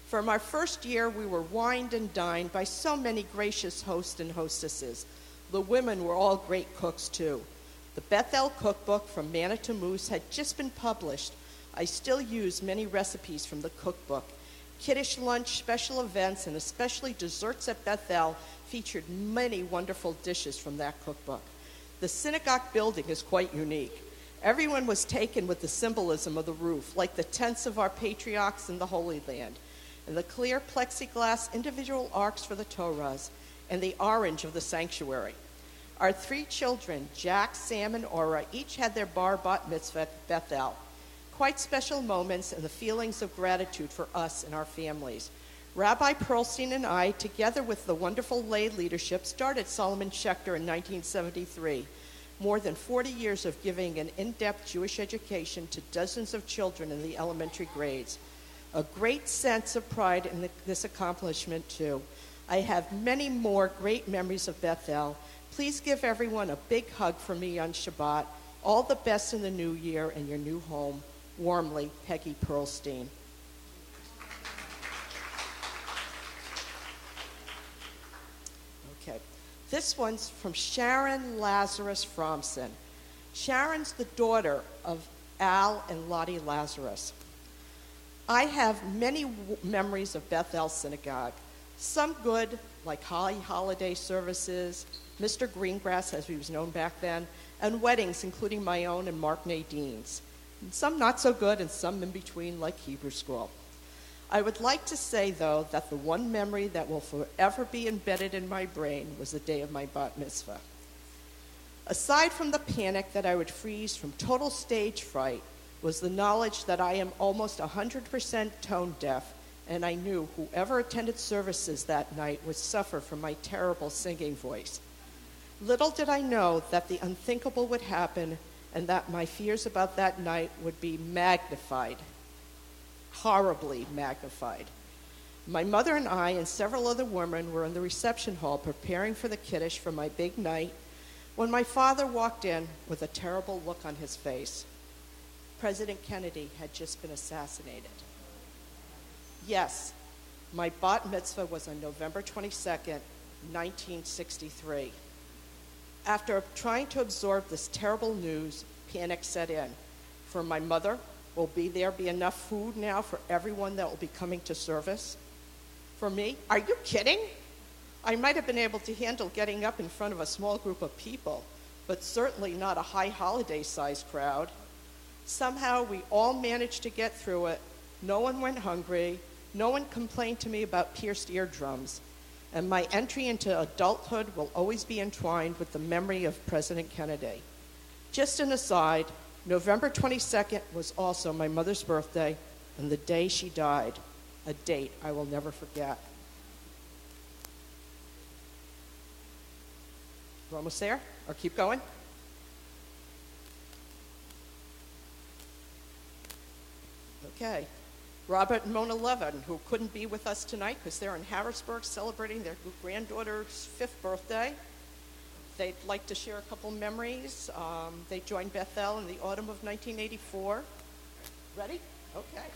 From our first year, we were wined and dined by so many gracious hosts and hostesses. The women were all great cooks, too. The Bethel cookbook from Manna to Moose had just been published. I still use many recipes from the cookbook. Kiddush lunch, special events, and especially desserts at Bethel featured many wonderful dishes from that cookbook. The synagogue building is quite unique. Everyone was taken with the symbolism of the roof, like the tents of our patriarchs in the Holy Land, and the clear plexiglass individual arcs for the Torahs, and the orange of the sanctuary. Our 3 children, Jack, Sam, and Ora, each had their bar bat mitzvah at Bethel. Quite special moments and the feelings of gratitude for us and our families. Rabbi Pearlstein and I, together with the wonderful lay leadership, started Solomon Schechter in 1973. More than 40 years of giving an in-depth Jewish education to dozens of children in the elementary grades. A great sense of pride in this accomplishment, too. I have many more great memories of Bethel. Please give everyone a big hug for me on Shabbat. All the best in the new year and your new home. Warmly, Peggy Pearlstein. Okay, this one's from Sharon Lazarus Fromson. Sharon's the daughter of Al and Lottie Lazarus. I have many memories of Bethel Synagogue. Some good, like holiday services, Mr. Greengrass, as he was known back then, and weddings, including my own and Mark Nadine's. And some not so good, and some in between, like Hebrew School. I would like to say, though, that the one memory that will forever be embedded in my brain was the day of my bat mitzvah. Aside from the panic that I would freeze from total stage fright, was the knowledge that I am almost 100% tone deaf, and I knew whoever attended services that night would suffer from my terrible singing voice. Little did I know that the unthinkable would happen and that my fears about that night would be magnified, horribly magnified. My mother and I and several other women were in the reception hall preparing for the Kiddush for my big night when my father walked in with a terrible look on his face. President Kennedy had just been assassinated. Yes, my bat mitzvah was on November 22nd, 1963. After trying to absorb this terrible news, panic set in. For my mother, will there be enough food now for everyone that will be coming to service? For me, are you kidding? I might have been able to handle getting up in front of a small group of people, but certainly not a high holiday-sized crowd. Somehow we all managed to get through it. No one went hungry. No one complained to me about pierced eardrums. And my entry into adulthood will always be entwined with the memory of President Kennedy. Just an aside, November 22nd was also my mother's birthday and the day she died, a date I will never forget. We're almost there, or keep going? Okay. Robert and Mona Levin, who couldn't be with us tonight because they're in Harrisburg celebrating their granddaughter's 5th birthday. They'd like to share a couple memories. They joined Bethel in the autumn of 1984. Ready? Okay.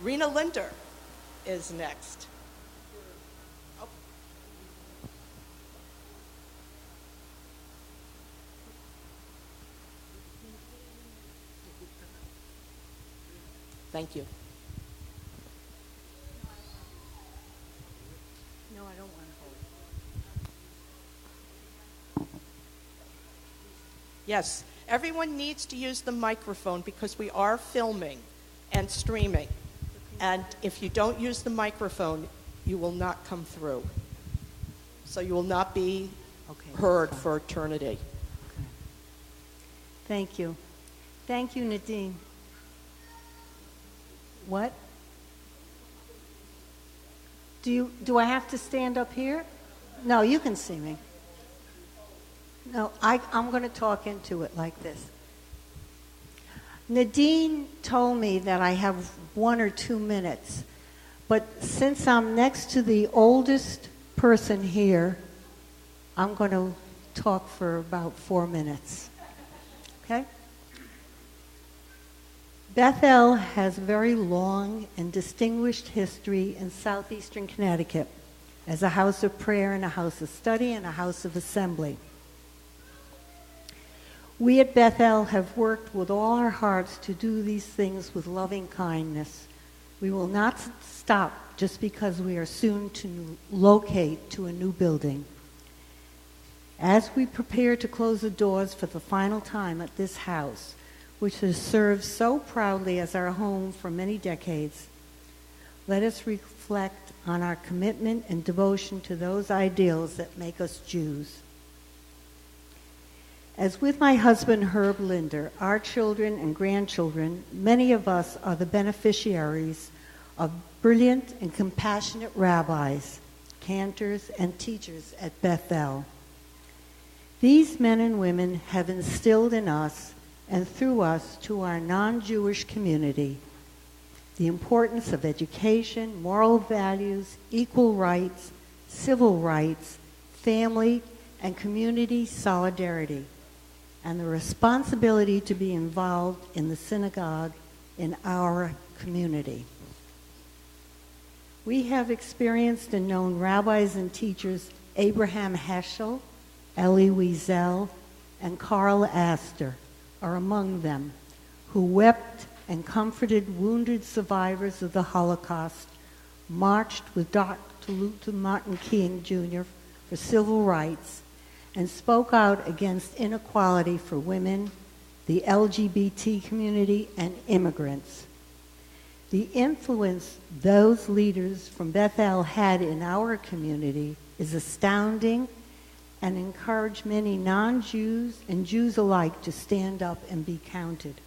Rena Linder is next. Oh. Thank you. No, I don't want to hold it. Yes, everyone needs to use the microphone because we are filming and streaming. And if you don't use the microphone, you will not come through. So you will not be Okay, heard that's fine. for eternity. Thank you. Thank you, Nadine. What? Do I have to stand up here? No, you can see me. No, I'm going to talk into it like this. Nadine told me that I have 1 or 2 minutes, but since I'm next to the oldest person here, I'm going to talk for about 4 minutes. Okay? Bethel has a very long and distinguished history in southeastern Connecticut as a house of prayer and a house of study and a house of assembly. We at Bethel have worked with all our hearts to do these things with loving kindness. We will not stop just because we are soon to locate to a new building. As we prepare to close the doors for the final time at this house, which has served so proudly as our home for many decades, let us reflect on our commitment and devotion to those ideals that make us Jews. As with my husband, Herb Linder, our children and grandchildren, many of us are the beneficiaries of brilliant and compassionate rabbis, cantors, and teachers at Bethel. These men and women have instilled in us and through us to our non-Jewish community the importance of education, moral values, equal rights, civil rights, family, and community solidarity, and the responsibility to be involved in the synagogue in our community. We have experienced and known rabbis and teachers Abraham Heschel, Elie Wiesel, and Carl Astor are among them, who wept and comforted wounded survivors of the Holocaust, marched with Dr. Luther Martin King Jr. for civil rights, and spoke out against inequality for women, the LGBT community, and immigrants. The influence those leaders from Bethel had in our community is astounding and encouraged many non-Jews and Jews alike to stand up and be counted,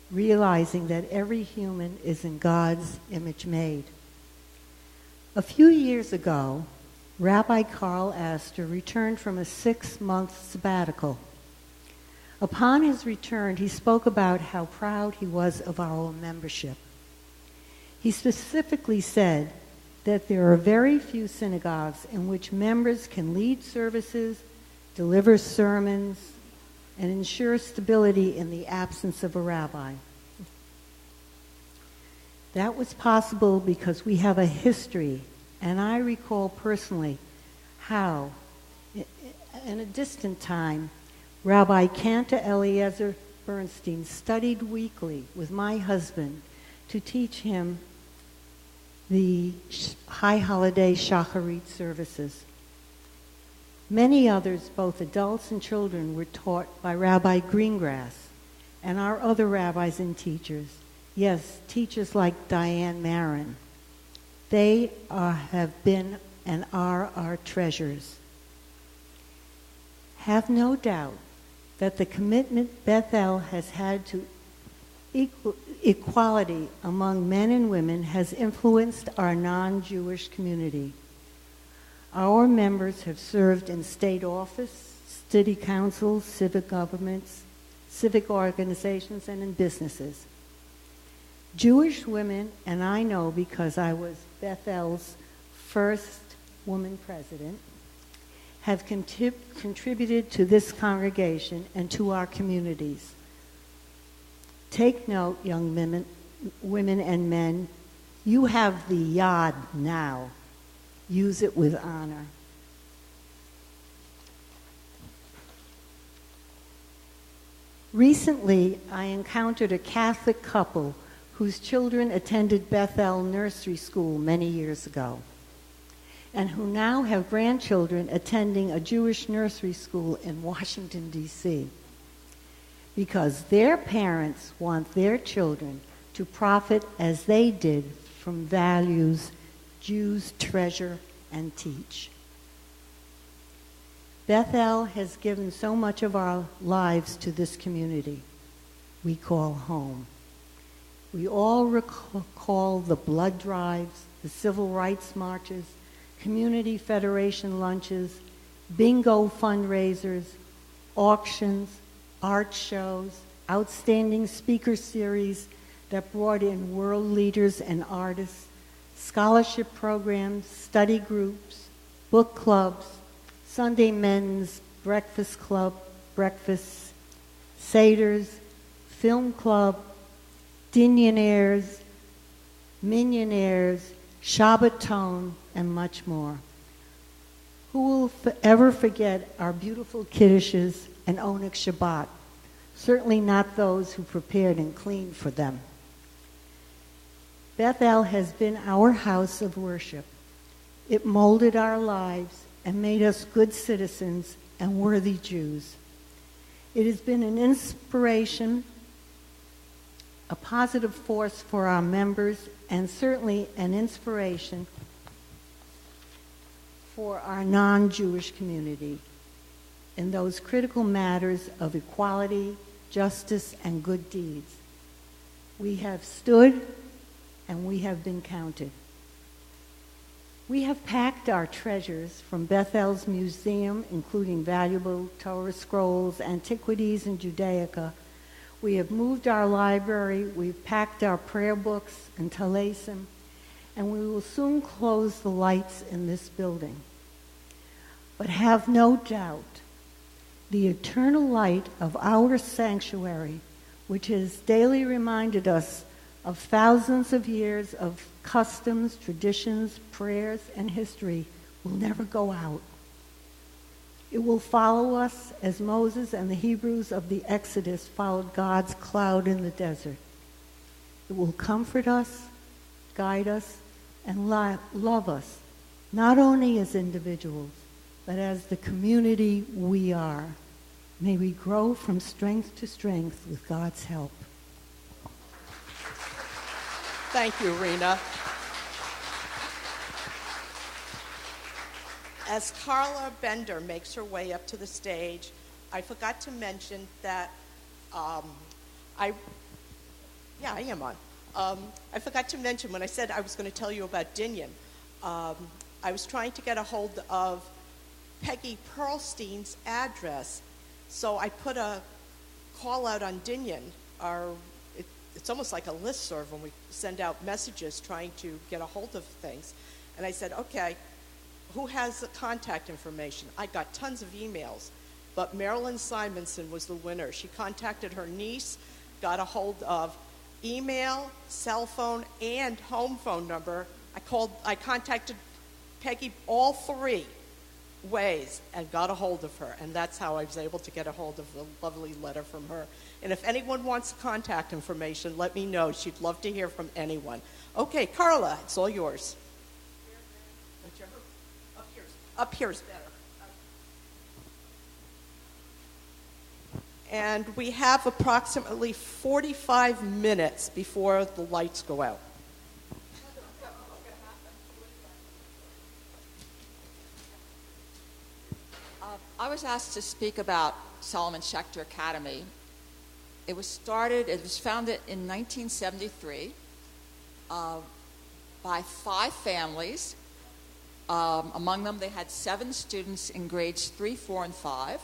realizing that every human is in God's image made. A few years ago, Rabbi Carl Astor returned from a 6-month sabbatical. Upon his return, he spoke about how proud he was of our membership. He specifically said that there are very few synagogues in which members can lead services, deliver sermons, and ensure stability in the absence of a rabbi. That was possible because we have a history, and I recall personally how, in a distant time, Rabbi Cantor Eliezer Bernstein studied weekly with my husband to teach him the high holiday Shacharit services. Many others, both adults and children, were taught by Rabbi Greengrass and our other rabbis and teachers. Yes, teachers like Diane Marin. They have been and are our treasures. Have no doubt that the commitment Bethel has had to equality among men and women has influenced our non-Jewish community. Our members have served in state office, city councils, civic governments, civic organizations, and in businesses. Jewish women, and I know because I was Bethel's first woman president, have contributed to this congregation and to our communities. Take note, young women and men, you have the yad now. Use it with honor. Recently, I encountered a Catholic couple whose children attended Bethel Nursery School many years ago, and who now have grandchildren attending a Jewish nursery school in Washington, D.C., because their parents want their children to profit as they did from values Jews treasure and teach. Bethel has given so much of our lives to this community we call home. We all recall the blood drives, the civil rights marches, community federation lunches, bingo fundraisers, auctions, art shows, outstanding speaker series that brought in world leaders and artists, scholarship programs, study groups, book clubs, Sunday men's breakfast club, breakfasts, seders, film club, dignionaires, minionaires, Shabbaton, and much more. Who will ever forget our beautiful kiddushes and Onik Shabbat? Certainly not those who prepared and cleaned for them. Bethel has been our house of worship. It molded our lives and made us good citizens and worthy Jews. It has been an inspiration, a positive force for our members, and certainly an inspiration for our non-Jewish community in those critical matters of equality, justice, and good deeds. We have stood and we have been counted. We have packed our treasures from Bethel's museum, including valuable Torah scrolls, antiquities, and Judaica. We have moved our library, we've packed our prayer books and Talesim, and we will soon close the lights in this building. But have no doubt, the eternal light of our sanctuary, which has daily reminded us of thousands of years of customs, traditions, prayers, and history, will never go out. It will follow us as Moses and the Hebrews of the Exodus followed God's cloud in the desert. It will comfort us, guide us, and love us, not only as individuals, but as the community we are. May we grow from strength to strength with God's help. Thank you, Rena. As Carla Bender makes her way up to the stage, I forgot to mention that I forgot to mention when I said I was going to tell you about Dinyan. I was trying to get a hold of Peggy Pearlstein's address, so I put a call out on Dinyan. It's almost like a listserv when we send out messages trying to get a hold of things. And I said, okay, who has the contact information? I got tons of emails, but Marilyn Simonson was the winner. She contacted her niece, got a hold of email, cell phone, and home phone number. I contacted Peggy all three ways and got a hold of her, and that's how I was able to get a hold of the lovely letter from her. And if anyone wants contact information, let me know. She'd love to hear from anyone. Okay, Carla, it's all yours. Up here's better. And we have approximately 45 minutes before the lights go out. I was asked to speak about Solomon Schechter Academy. It was founded in 1973 by 5 families. Among them, they had 7 students in grades 3, 4, and 5.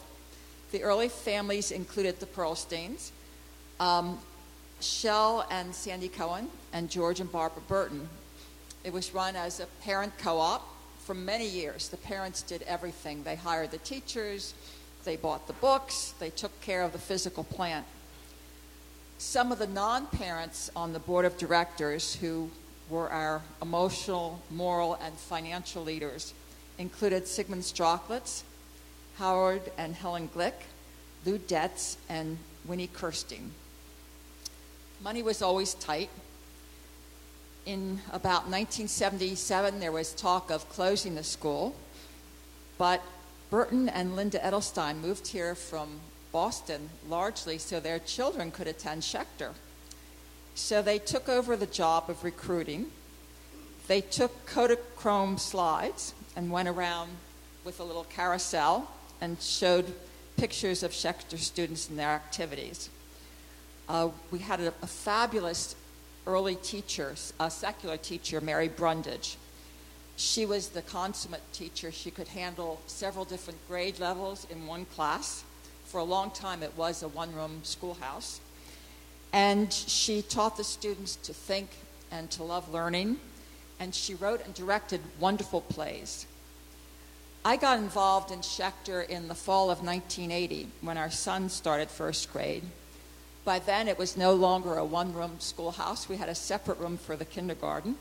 The early families included the Pearlsteins, Shell and Sandy Cohen, and George and Barbara Burton. It was run as a parent co-op for many years. The parents did everything. They hired the teachers, they bought the books, they took care of the physical plant. Some of the non-parents on the board of directors who were our emotional, moral, and financial leaders included Sigmund Strachlitz, Howard and Helen Glick, Lou Detz, and Winnie Kirsting. Money was always tight. In about 1977, there was talk of closing the school, but Burton and Linda Edelstein moved here from Boston largely so their children could attend Schechter. So they took over the job of recruiting. They took Kodachrome slides and went around with a little carousel and showed pictures of Schechter students and their activities. We had a fabulous early teacher, a secular teacher, Mary Brundage. She was the consummate teacher. She could handle several different grade levels in one class. For a long time, it was a one-room schoolhouse. And she taught the students to think and to love learning. And she wrote and directed wonderful plays. I got involved in Schechter in the fall of 1980 when our son started first grade. By then, it was no longer a one-room schoolhouse. We had a separate room for the kindergarten.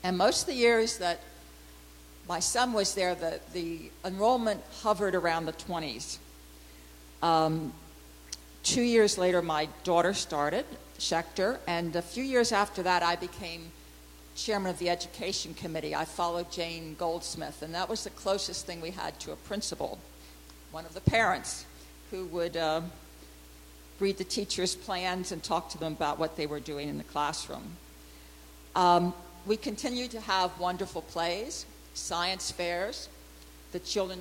And most of the years that my son was there, the enrollment hovered around the 20s. 2 years later, my daughter started Schechter, and a few years after that, I became chairman of the education committee. I followed Jane Goldsmith, and that was the closest thing we had to a principal, one of the parents who would read the teachers' plans and talk to them about what they were doing in the classroom. We continued to have wonderful plays, science fairs. The children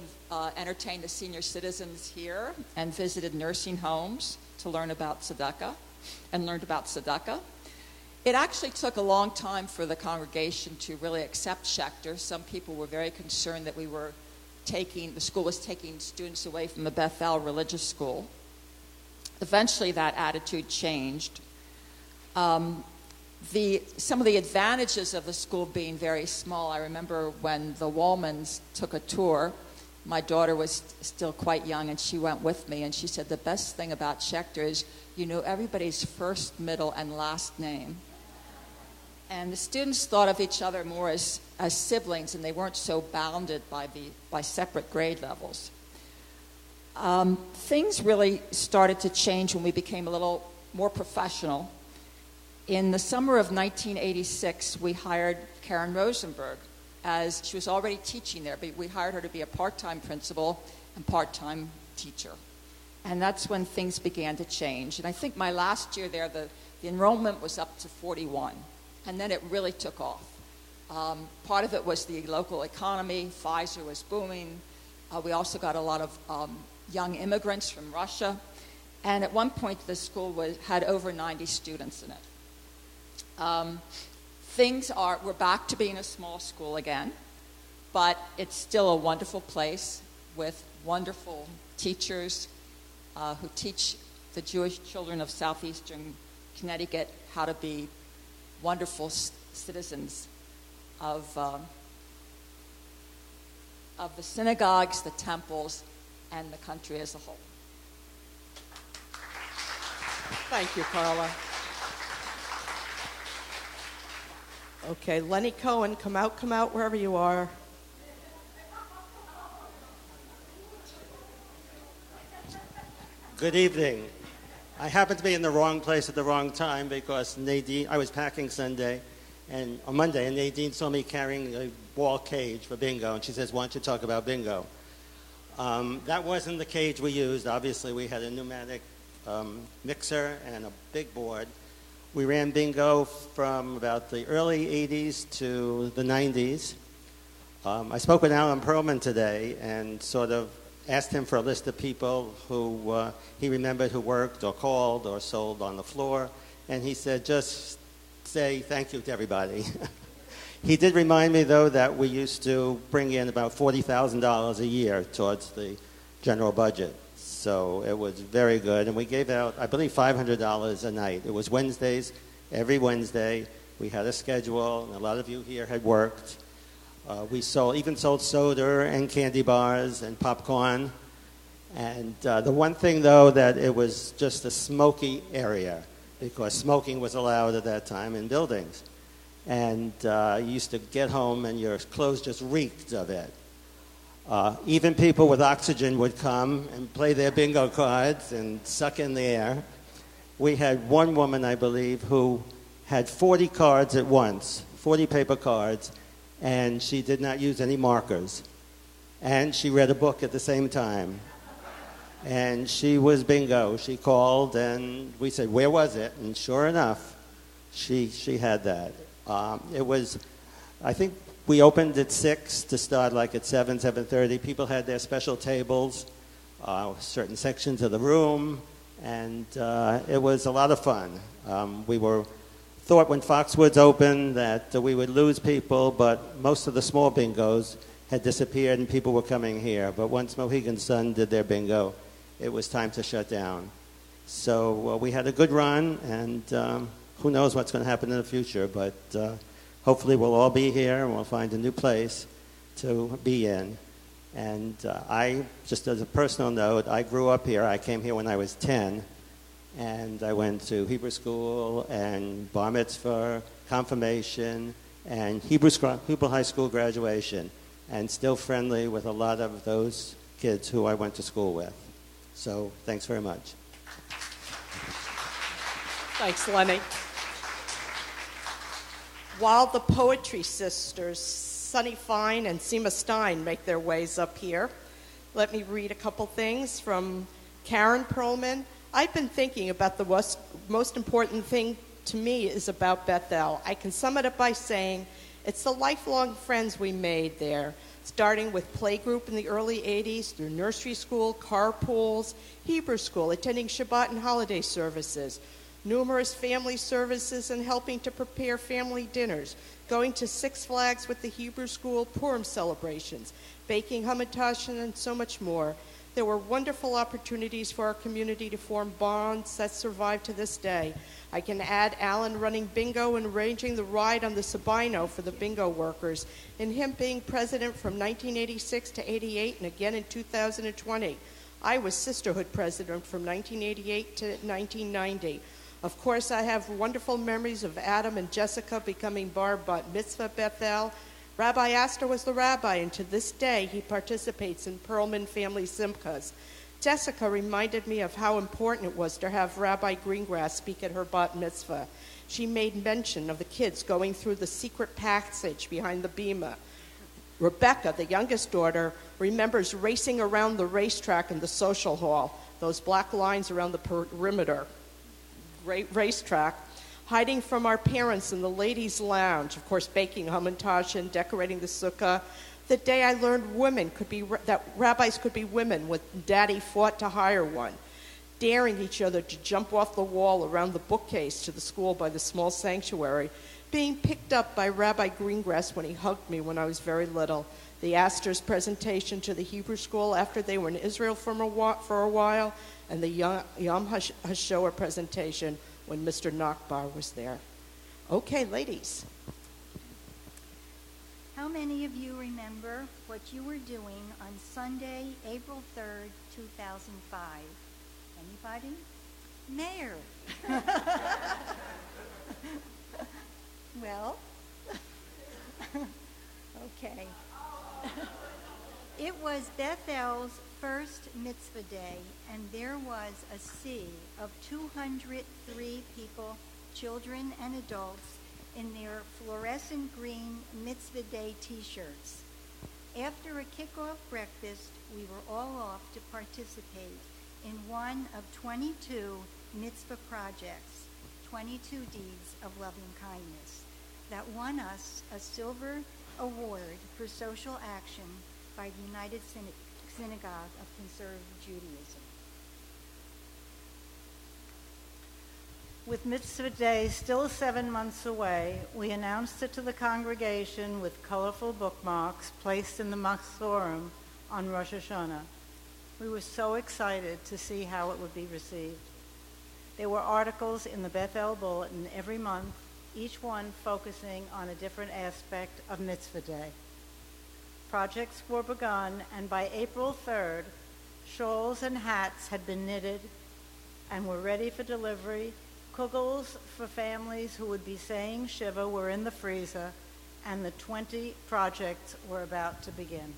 entertained the senior citizens here and visited nursing homes to learn about tzedakah and learned about tzedakah. It actually took a long time for the congregation to really accept Schechter. Some people were very concerned that the school was taking students away from the Bethel religious school. Eventually, that attitude changed. Some of the advantages of the school being very small, I remember when the Wallmans took a tour, my daughter was still quite young, and she went with me, and she said, the best thing about Schechter is you know everybody's first, middle, and last name. And the students thought of each other more as siblings, and they weren't so bounded by separate grade levels. Things really started to change when we became a little more professional. In the summer of 1986, we hired Karen Rosenberg, as she was already teaching there, but we hired her to be a part-time principal and part-time teacher. And that's when things began to change. And I think my last year there, the enrollment was up to 41. And then it really took off. Part of it was the local economy. Pfizer was booming. We also got a lot of young immigrants from Russia. And at one point, the school had over 90 students in it. We're back to being a small school again, but it's still a wonderful place with wonderful teachers who teach the Jewish children of southeastern Connecticut how to be wonderful citizens of the synagogues, the temples, and the country as a whole. Thank you, Carla. Okay, Lenny Cohen, come out wherever you are. Good evening. I happened to be in the wrong place at the wrong time because I was packing Sunday and on Monday, and Nadine saw me carrying a ball cage for bingo, and she says, why don't you talk about bingo? That wasn't the cage we used. Obviously, we had a pneumatic mixer and a big board. We ran bingo from about the early 80s to the 90s. I spoke with Alan Perlman today and sort of asked him for a list of people who he remembered who worked or called or sold on the floor. And he said, just say thank you to everybody. He did remind me, though, that we used to bring in about $40,000 a year towards the general budget. So it was very good. And we gave out, I believe, $500 a night. It was Wednesdays, every Wednesday. We had a schedule, and a lot of you here had worked. We even sold soda and candy bars and popcorn. And the one thing, though, that it was just a smoky area because smoking was allowed at that time in buildings. And you used to get home and your clothes just reeked of it. Even people with oxygen would come and play their bingo cards and suck in the air. We had one woman, I believe, who had 40 cards at once, 40 paper cards, and she did not use any markers. And she read a book at the same time. And she was bingo. She called, and we said, "Where was it?" And sure enough, she had that. It was, I think we opened at 6 to start like at 7:30. People had their special tables, certain sections of the room, and it was a lot of fun. We thought when Foxwoods opened that we would lose people, but most of the small bingos had disappeared and people were coming here. But once Mohegan Sun did their bingo, it was time to shut down. So we had a good run, and who knows what's going to happen in the future, but hopefully we'll all be here and we'll find a new place to be in. And I, just as a personal note, I grew up here. I came here when I was 10, and I went to Hebrew school and bar mitzvah, confirmation, and Hebrew High School graduation, and still friendly with a lot of those kids who I went to school with. So thanks very much. Thanks, Lenny. While the Poetry Sisters, Sunny Fine and Seema Stein, make their ways up here, let me read a couple things from Karen Perlman. I've been thinking about the most important thing to me is about Bethel. I can sum it up by saying it's the lifelong friends we made there, starting with playgroup in the early 80s, through nursery school, carpools, Hebrew school, attending Shabbat and holiday services, numerous family services, and helping to prepare family dinners, going to Six Flags with the Hebrew school, Purim celebrations, baking hamantash, and so much more. There were wonderful opportunities for our community to form bonds that survive to this day. I can add Alan running bingo and arranging the ride on the Sabino for the bingo workers, and him being president from 1986 to 88 and again in 2020. I was Sisterhood president from 1988 to 1990. Of course, I have wonderful memories of Adam and Jessica becoming bar bat mitzvah Bethel. Rabbi Astor was the rabbi, and to this day, he participates in Perlman family simchas. Jessica reminded me of how important it was to have Rabbi Greengrass speak at her bat mitzvah. She made mention of the kids going through the secret passage behind the bima. Rebecca, the youngest daughter, remembers racing around the racetrack in the social hall, those black lines around the perimeter racetrack, hiding from our parents in the ladies' lounge, of course, baking hamantash and decorating the sukkah. The day I learned that rabbis could be women when Daddy fought to hire one, daring each other to jump off the wall around the bookcase to the school by the small sanctuary, being picked up by Rabbi Greengrass when he hugged me when I was very little, the Astor's presentation to the Hebrew school after they were in Israel for a while, and the Yom HaShoah presentation when Mr. Nachbar was there. Okay, ladies. How many of you remember what you were doing on Sunday, April 3rd, 2005? Anybody? Mayor. Well, okay. It was Bethel's first mitzvah day, and there was a sea of 203 people, children and adults, in their fluorescent green mitzvah day t-shirts. After a kickoff breakfast, we were all off to participate in one of 22 mitzvah projects, 22 deeds of loving kindness, that won us a silver award for social action by the United Synagogue of Conservative Judaism. With Mitzvah Day still 7 months away, we announced it to the congregation with colorful bookmarks placed in the Machzorim on Rosh Hashanah. We were so excited to see how it would be received. There were articles in the Bethel Bulletin every month, each one focusing on a different aspect of Mitzvah Day. Projects were begun, and by April 3rd, Shawls and hats had been knitted and were ready for delivery. Kugels for families who would be saying Shiva were in the freezer, and the 20 projects were about to begin.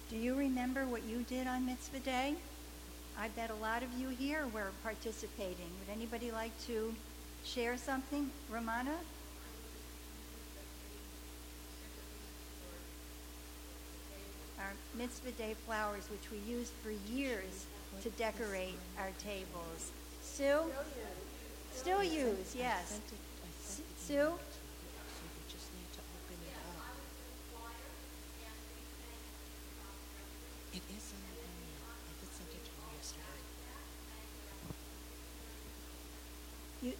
Do you remember what you did on Mitzvah Day? I bet a lot of you here were participating. Would anybody like to share something? Romana? Our Mitzvah Day flowers, which we used for years to decorate our tables. Sue? Still use, yes. Sue? It is on the email. I did send it to you yesterday. You,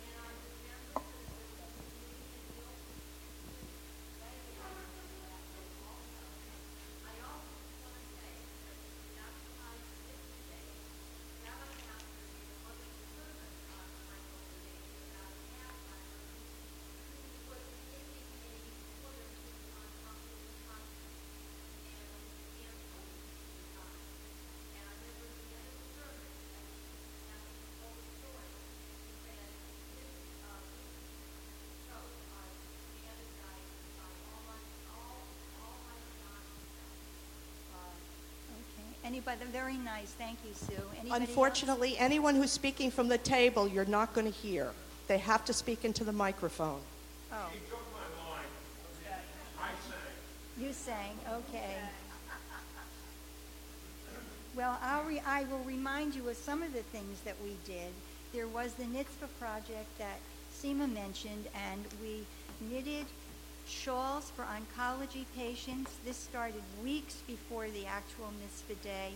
Anybody? Very nice. Thank you, Sue. Anybody Unfortunately, anyone who's speaking from the table, you're not going to hear. They have to speak into the microphone. Else? Oh. He took my line. I sang. You sang. Okay. Well, I will remind you of some of the things that we did. There was the Mitzvah project that Seema mentioned, and we knitted shawls for oncology patients. This started weeks before the actual Mitzvah Day,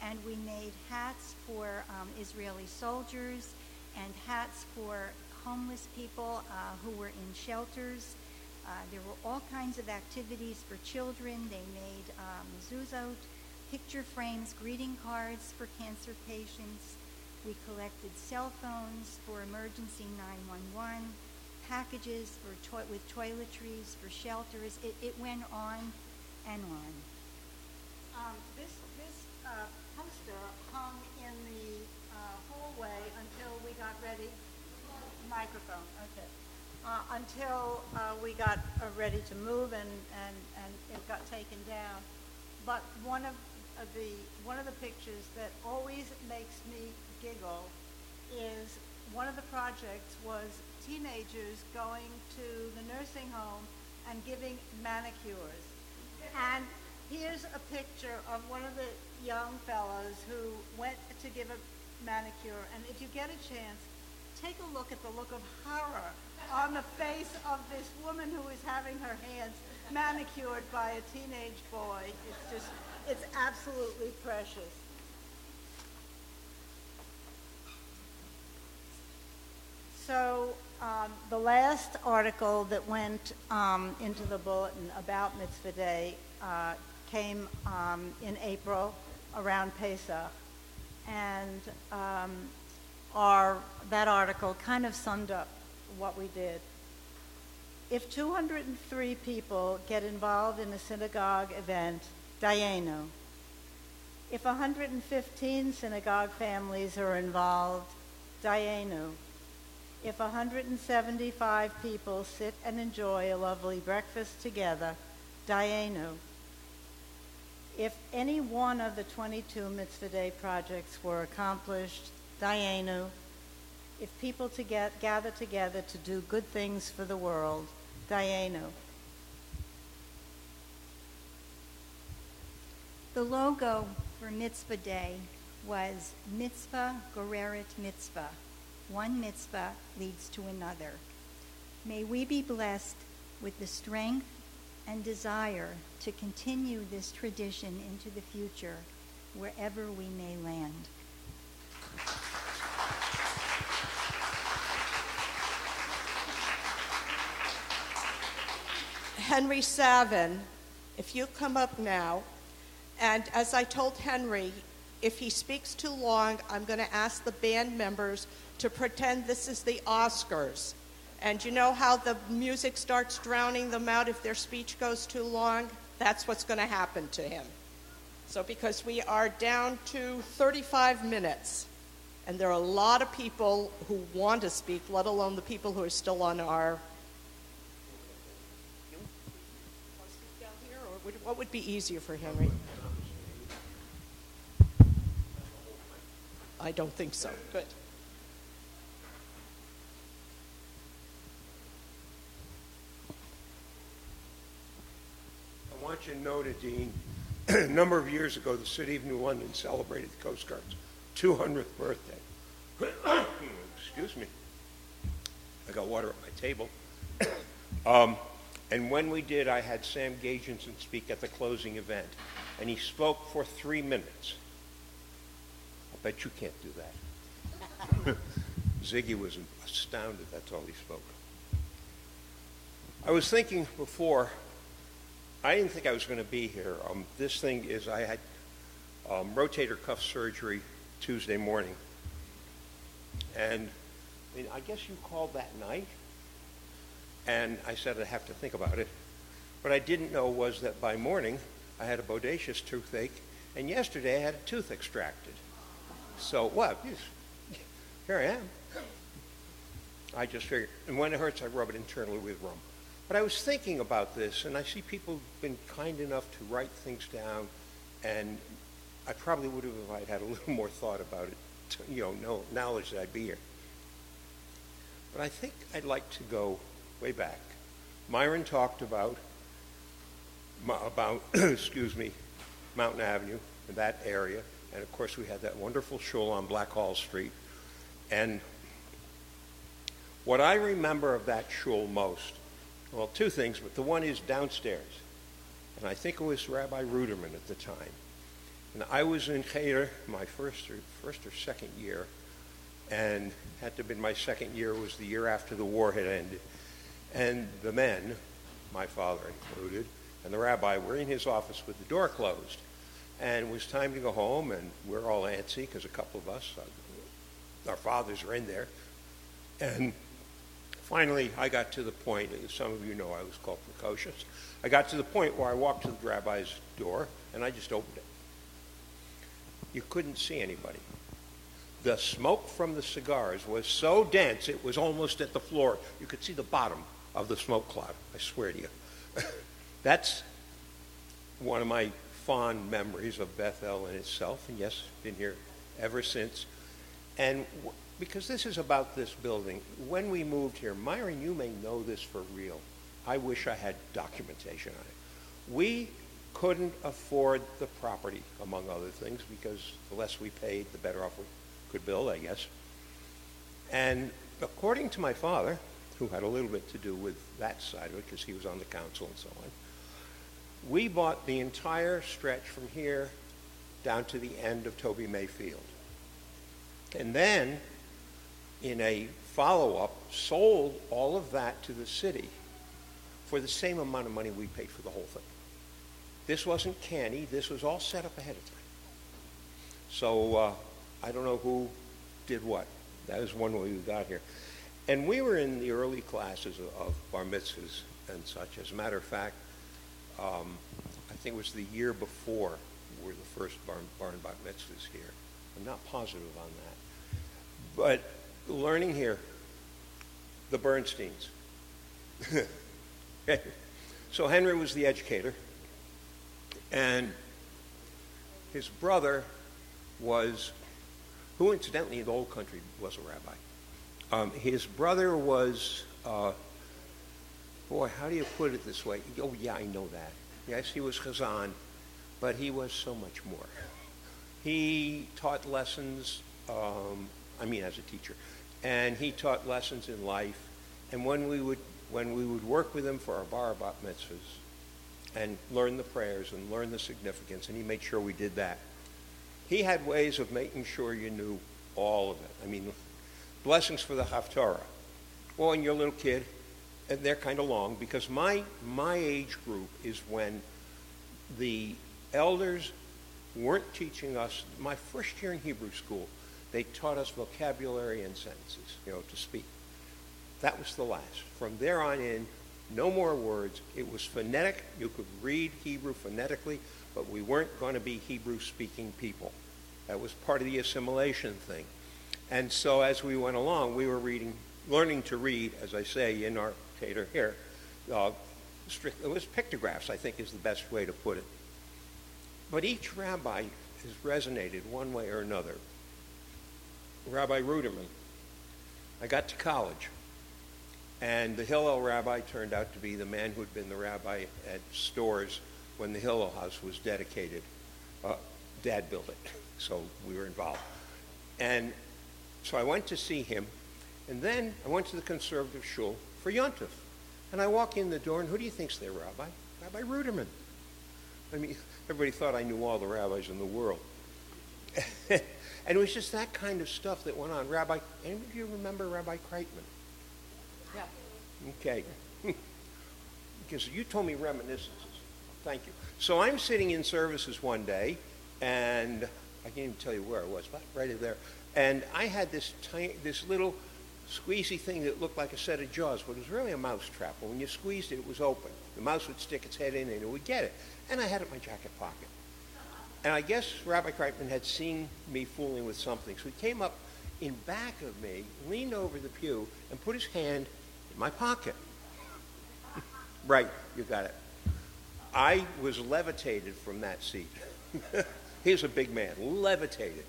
and we made hats for Israeli soldiers and hats for homeless people who were in shelters. There were all kinds of activities for children. They made mezuzot, picture frames, greeting cards for cancer patients. We collected cell phones for emergency 911. Packages with toiletries for shelters. It went on and on. This poster hung in the hallway until we got ready. Microphone, okay. Until we got ready to move and it got taken down. But one of the pictures that always makes me giggle is one of the projects was teenagers going to the nursing home and giving manicures. And here's a picture of one of the young fellows who went to give a manicure. And if you get a chance, take a look at the look of horror on the face of this woman who is having her hands manicured by a teenage boy. It's absolutely precious. So the last article that went into the bulletin about Mitzvah Day came in April around Pesach. And that article kind of summed up what we did. If 203 people get involved in a synagogue event, dayenu. If 115 synagogue families are involved, dayenu. If 175 people sit and enjoy a lovely breakfast together, dayenu. If any one of the 22 Mitzvah Day projects were accomplished, dayenu. If people gather together to do good things for the world, dayenu. The logo for Mitzvah Day was Mitzvah Goreret Mitzvah. One mitzvah leads to another. May we be blessed with the strength and desire to continue this tradition into the future, wherever we may land. Henry Savin, if you come up now, and as I told Henry, if he speaks too long, I'm going to ask the band members to pretend this is the Oscars. And you know how the music starts drowning them out if their speech goes too long? that's what's going to happen to him. So because we are down to 35 minutes, and there are a lot of people who want to speak, let alone the people who are still on our... You want to speak down here, or what would be easier for Henry? I don't think so. Good. I want you to know, Nadine, a number of years ago, the City of New London celebrated the Coast Guard's 200th birthday. Excuse me. I got water at my table. And when we did, I had Sam Gagenson speak at the closing event. And he spoke for 3 minutes. I bet you can't do that. Ziggy was astounded. That's all he spoke. I was thinking before, I didn't think I was going to be here. This thing is, I had rotator cuff surgery Tuesday morning. And I guess you called that night. And I said I'd have to think about it. What I didn't know was that by morning, I had a bodacious toothache. And yesterday, I had a tooth extracted. So, what? Here I am. I just figured, and when it hurts, I rub it internally with rum. But I was thinking about this, and I see people who've been kind enough to write things down, and I probably would have if I'd had a little more thought about it, knowledge that I'd be here. But I think I'd like to go way back. Myron talked about excuse me, Mountain Avenue and that area, and of course we had that wonderful shul on Black Hall Street. And what I remember of that shul most, well, two things, but the one is downstairs. And I think it was Rabbi Ruderman at the time. And I was in Cheder my first or second year, and had to have been my second year, was the year after the war had ended. And the men, my father included, and the rabbi were in his office with the door closed. And it was time to go home, and we're all antsy because a couple of us, our fathers are in there. And finally, I got to the point, as some of you know, I was called precocious. I got to the point where I walked to the rabbi's door, and I just opened it. You couldn't see anybody. The smoke from the cigars was so dense, it was almost at the floor. You could see the bottom of the smoke cloud, I swear to you. That's one of my fond memories of Bethel in itself, and yes, been here ever since. And because this is about this building, when we moved here, Myron, you may know this for real. I wish I had documentation on it. We couldn't afford the property, among other things, because the less we paid, the better off we could build, I guess. And according to my father, who had a little bit to do with that side of it, because he was on the council and so on, we bought the entire stretch from here down to the end of Toby Mayfield. And then, in a follow-up, sold all of that to the city for the same amount of money we paid for the whole thing. This wasn't canny. This was all set up ahead of time. So I don't know who did what. That was one way we got here. And we were in the early classes of bar mitzvahs and such. As a matter of fact, I think it was the year before were the first bar and bat mitzvahs here. I'm not positive on that. But learning here, the Bernsteins. Okay. So Henry was the educator, and his brother was, who incidentally in the old country was a rabbi. His brother was, boy, how do you put it this way? Oh, yeah, I know that. Yes, he was Chazan, but he was so much more. He taught lessons, as a teacher, and he taught lessons in life. And when we would work with him for our bar bat mitzvahs and learn the prayers and learn the significance, and he made sure we did that, he had ways of making sure you knew all of it. Blessings for the Haftarah. Well, when you're a little kid, and they're kind of long, because my age group is when the elders weren't teaching us. My first year in Hebrew school, they taught us vocabulary and sentences, to speak. That was the last. From there on in, No more words. It was phonetic. You could read Hebrew phonetically, but we weren't going to be Hebrew-speaking people. That was part of the assimilation thing. And so as we went along, we were learning to read, as I say in our cater here. It was pictographs, I think is the best way to put it. But each rabbi has resonated one way or another. Rabbi Ruderman. I got to college, and the Hillel rabbi turned out to be the man who had been the rabbi at Storrs when the Hillel house was dedicated. Dad built it, so we were involved. And so I went to see him, and then I went to the conservative shul for Yontif. And I walk in the door, and who do you think's there, Rabbi? Rabbi Ruderman. I mean, everybody thought I knew all the rabbis in the world. And it was just that kind of stuff that went on. Rabbi, any of you remember Rabbi Kreitman? Yeah. Okay. Because you told me reminiscences. Thank you. So I'm sitting in services one day, and I can't even tell you where I was, but right there. And I had this little squeezy thing that looked like a set of jaws, but it was really a mouse trap. And when you squeezed it, it was open. The mouse would stick its head in and it would get it. And I had it in my jacket pocket. And I guess Rabbi Kreitman had seen me fooling with something. So he came up in back of me, leaned over the pew, and put his hand in my pocket. Right, you got it. I was levitated from that seat. He's a big man, levitated.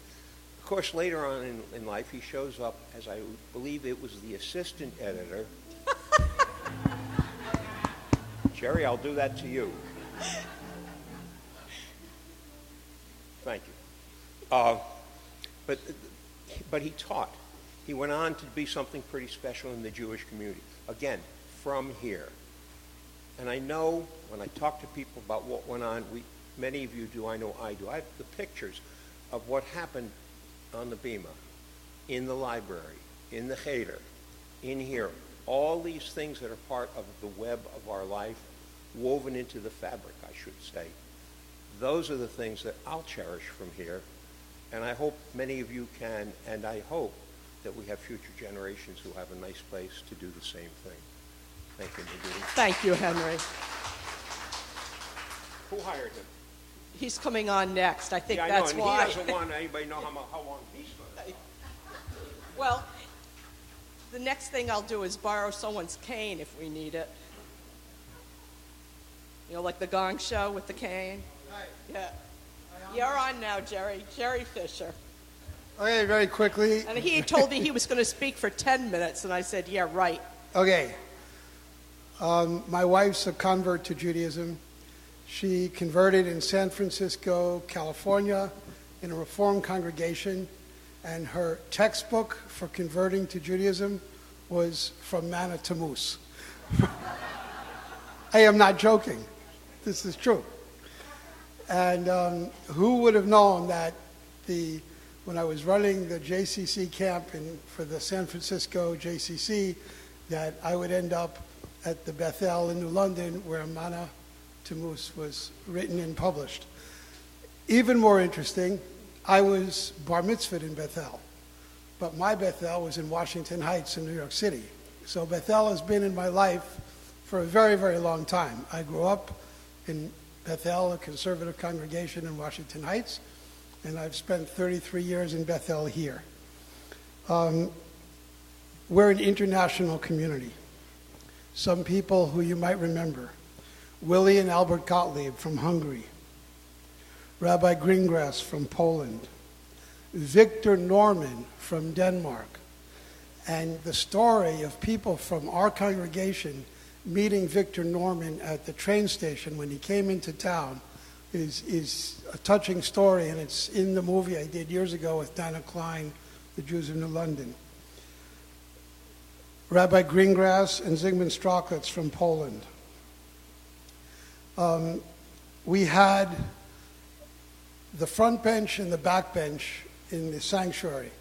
Of course, later on in life, he shows up as I believe it was the assistant editor. Jerry, I'll do that to you. Thank you. But he taught. He went on to be something pretty special in the Jewish community. Again, from here. And I know when I talk to people about what went on, many of you do, I know I do. I have the pictures of what happened on the Bima, in the library, in the Cheder, in here. All these things that are part of the web of our life, woven into the fabric, I should say. Those are the things that I'll cherish from here, and I hope many of you can, and I hope that we have future generations who have a nice place to do the same thing. Thank you, Nadine. Thank you, Henry. Who hired him? He's coming on next. I think yeah, that's I know, and why. he doesn't want anybody to know how long he's going to. Well, the next thing I'll do is borrow someone's cane if we need it. You know, like the Gong Show with the cane. Right. Yeah. You're on now, Jerry. Jerry Fisher. Okay, very quickly. And he told me he was going to speak for 10 minutes, and I said, yeah, right. Okay. My wife's a convert to Judaism. She converted in San Francisco, California, in a Reform congregation, and her textbook for converting to Judaism was From Manna to Moose. I am not joking. This is true. And who would have known that when I was running the JCC camp for the San Francisco JCC, that I would end up at the Bethel in New London, where Manna to Moose was written and published. Even more interesting, I was bar mitzvahed in Bethel, but my Bethel was in Washington Heights in New York City. So Bethel has been in my life for a very, very long time. I grew up in Bethel, a conservative congregation in Washington Heights, and I've spent 33 years in Bethel here. We're an international community. Some people who you might remember: Willie and Albert Gottlieb from Hungary, Rabbi Greengrass from Poland, Victor Norman from Denmark. And the story of people from our congregation meeting Victor Norman at the train station when he came into town is a touching story, and it's in the movie I did years ago with Dana Klein, The Jews of New London. Rabbi Greengrass and Zygmunt Strachlitz from Poland. We had the front bench and the back bench in the sanctuary.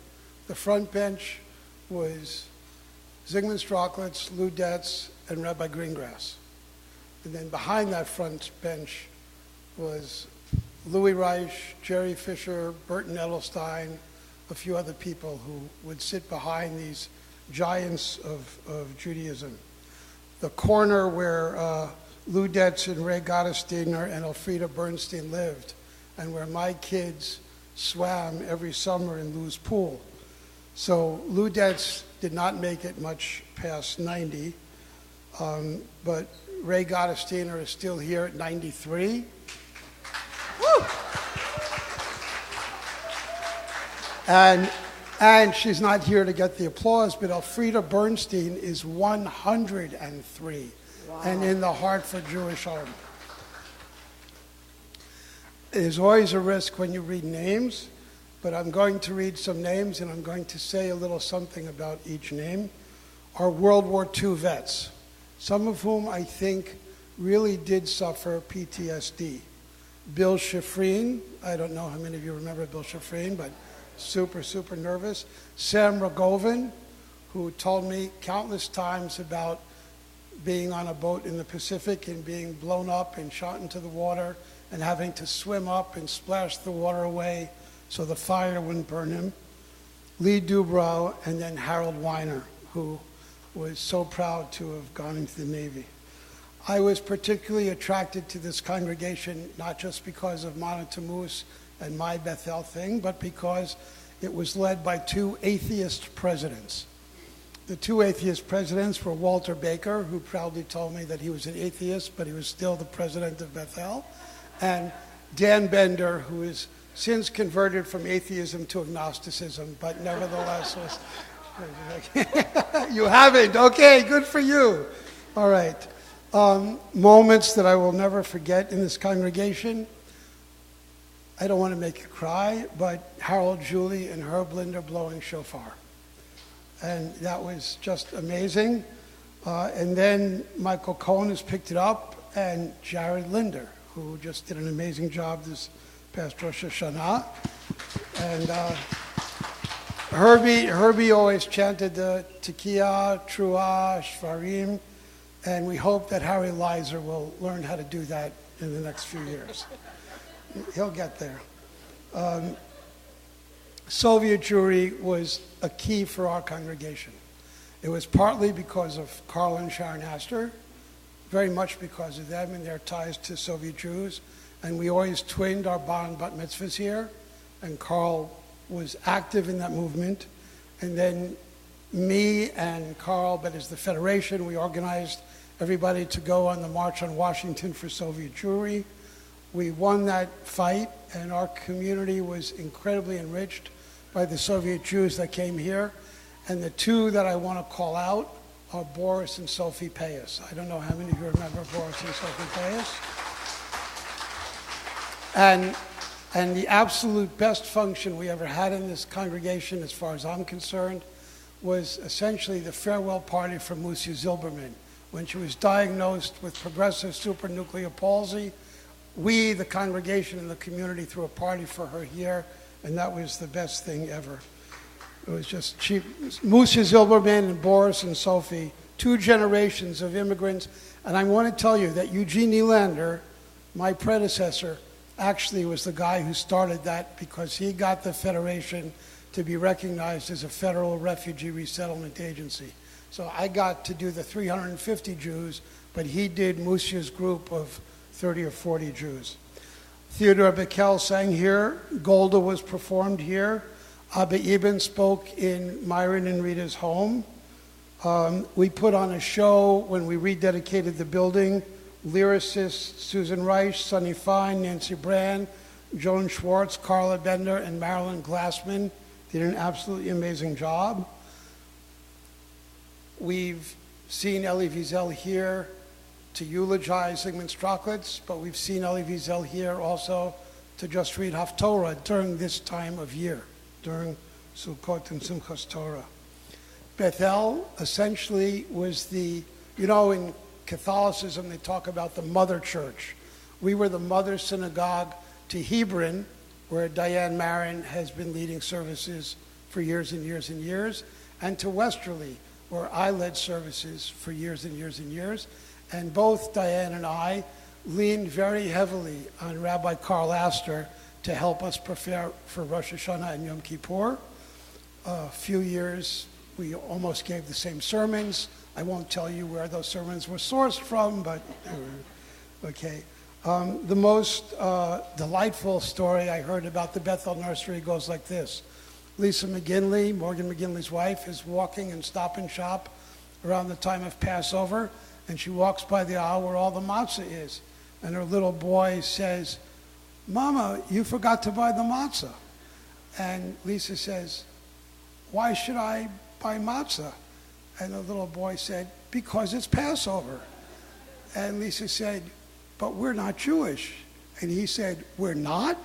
The front bench was Zygmunt Strachlitz, Lou Detz, and Rabbi Greengrass. And then behind that front bench was Louis Reich, Jerry Fisher, Burton Edelstein, a few other people who would sit behind these giants of Judaism. the corner where Lou Detz and Ray Gottesdiener and Elfrieda Bernstein lived, and where my kids swam every summer in Lou's pool. So Lou Detz did not make it much past 90, but Ray Gottesdiener is still here at 93. Woo! And she's not here to get the applause, but Elfrieda Bernstein is 103 and in the Hartford Jewish Army. There's always a risk when you read names, but I'm going to read some names and I'm going to say a little something about each name. Are World War II vets, some of whom I think really did suffer PTSD. Bill Shifrin, I don't know how many of you remember Bill Shifrin, but super, super nervous. Sam Rogovin, who told me countless times about being on a boat in the Pacific and being blown up and shot into the water and having to swim up and splash the water away so the fire wouldn't burn him. Lee Dubrow, and then Harold Weiner, who was so proud to have gone into the Navy. I was particularly attracted to this congregation, not just because of Mana Tammuz and my Bethel thing, but because it was led by two atheist presidents. The two atheist presidents were Walter Baker, who proudly told me that he was an atheist, but he was still the president of Bethel, and Dan Bender, who has since converted from atheism to agnosticism, but nevertheless was... You haven't? Okay, good for you. All right. Moments that I will never forget in this congregation. I don't want to make you cry, but Harold Julie and Herb Linder blowing shofar. And that was just amazing. And then Michael Cohen has picked it up, and Jared Linder, who just did an amazing job this past Rosh Hashanah. And Herbie always chanted the Tekiah, Truah, Shvarim, and we hope that Harry Leiser will learn how to do that in the next few years. He'll get there. Soviet Jewry was a key for our congregation. It was partly because of Carl and Sharon Astor, very much because of them and their ties to Soviet Jews, and we always twinned our bar and bat mitzvahs here, and Carl was active in that movement. And then me and Carl, but as the Federation, we organized everybody to go on the March on Washington for Soviet Jewry. We won that fight, and our community was incredibly enriched by the Soviet Jews that came here. And the two that I want to call out are Boris and Sophie Payas. I don't know how many of you remember Boris and Sophie Payas. And the absolute best function we ever had in this congregation, as far as I'm concerned, was essentially the farewell party for Musia Zilberman. When she was diagnosed with progressive supranuclear palsy, we, the congregation and the community, threw a party for her here, and that was the best thing ever. It was just cheap. Musia Zilberman and Boris and Sophie, two generations of immigrants. And I want to tell you that Eugene Nylander, my predecessor, actually was the guy who started that because he got the Federation to be recognized as a federal refugee resettlement agency. So I got to do the 350 Jews, but he did Musia's group of 30 or 40 Jews. Theodore Bickel sang here. Golda was performed here. Abba Eben spoke in Myron and Rita's home. We put on a show when we rededicated the building. Lyricists Susan Reich, Sonny Fine, Nancy Brand, Joan Schwartz, Carla Bender, and Marilyn Glassman did an absolutely amazing job. We've seen Elie Wiesel here to eulogize Zygmunt Strachlitz, but we've seen Elie Wiesel here also to just read Haftorah during this time of year, during Sukkot and Simchas Torah. Bethel essentially was the, in Catholicism, they talk about the mother church. We were the mother synagogue to Hebron, where Diane Marin has been leading services for years and years and years, and to Westerly, where I led services for years and years and years. And both Diane and I leaned very heavily on Rabbi Carl Astor to help us prepare for Rosh Hashanah and Yom Kippur. A few years We almost gave the same sermons. I won't tell you where those sermons were sourced from, but okay. The most delightful story I heard about the Bethel Nursery goes like this. Lisa McGinley, Morgan McGinley's wife, is walking in Stop and Shop around the time of Passover, and she walks by the aisle where all the matzah is. And her little boy says, "Mama, you forgot to buy the matzah." And Lisa says, "Why should I buy matzah?" And the little boy said, "Because it's Passover." And Lisa said, "But we're not Jewish." And he said, "We're not?"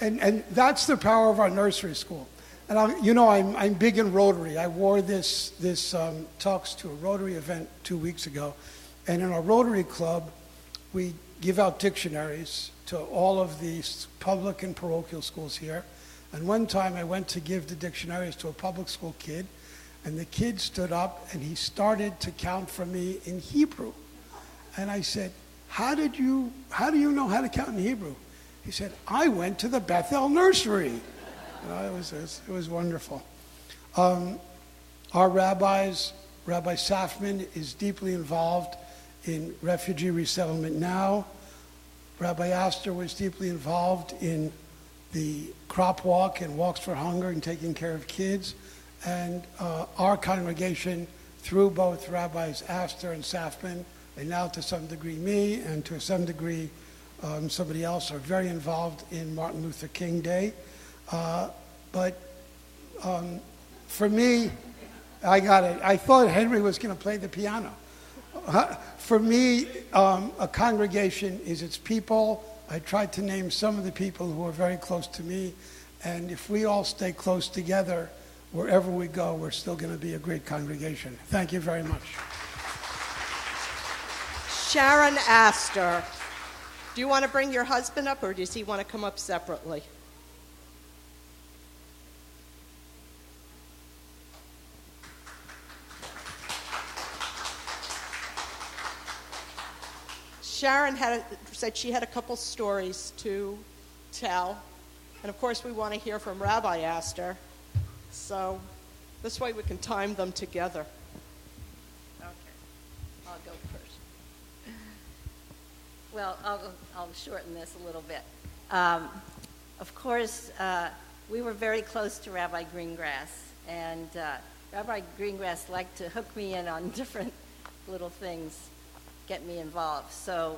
And that's the power of our nursery school. And I'm big in Rotary. I wore this tux to a Rotary event 2 weeks ago. And in our Rotary Club, we give out dictionaries to all of these public and parochial schools here. And one time I went to give the dictionaries to a public school kid, and the kid stood up and he started to count for me in Hebrew. And I said, how do you know how to count in Hebrew? He said, "I went to the Bethel Nursery." It was wonderful. Our rabbis, Rabbi Safman is deeply involved in refugee resettlement now. Rabbi Astor was deeply involved in the crop walk and walks for hunger and taking care of kids. And our congregation, through both Rabbis Astor and Safman, and now to some degree me, and to some degree somebody else, are very involved in Martin Luther King Day. But for me, I got it. I thought Henry was going to play the piano. For me, a congregation is its people. I tried to name some of the people who are very close to me. And if we all stay close together, wherever we go, we're still going to be a great congregation. Thank you very much. Sharon Astor. Do you want to bring your husband up, or does he want to come up separately? Sharon said she had a couple stories to tell. And of course, we want to hear from Rabbi Astor. So this way we can time them together. Okay, I'll go first. Well, I'll shorten this a little bit. Of course, we were very close to Rabbi Greengrass, and Rabbi Greengrass liked to hook me in on different little things, get me involved. So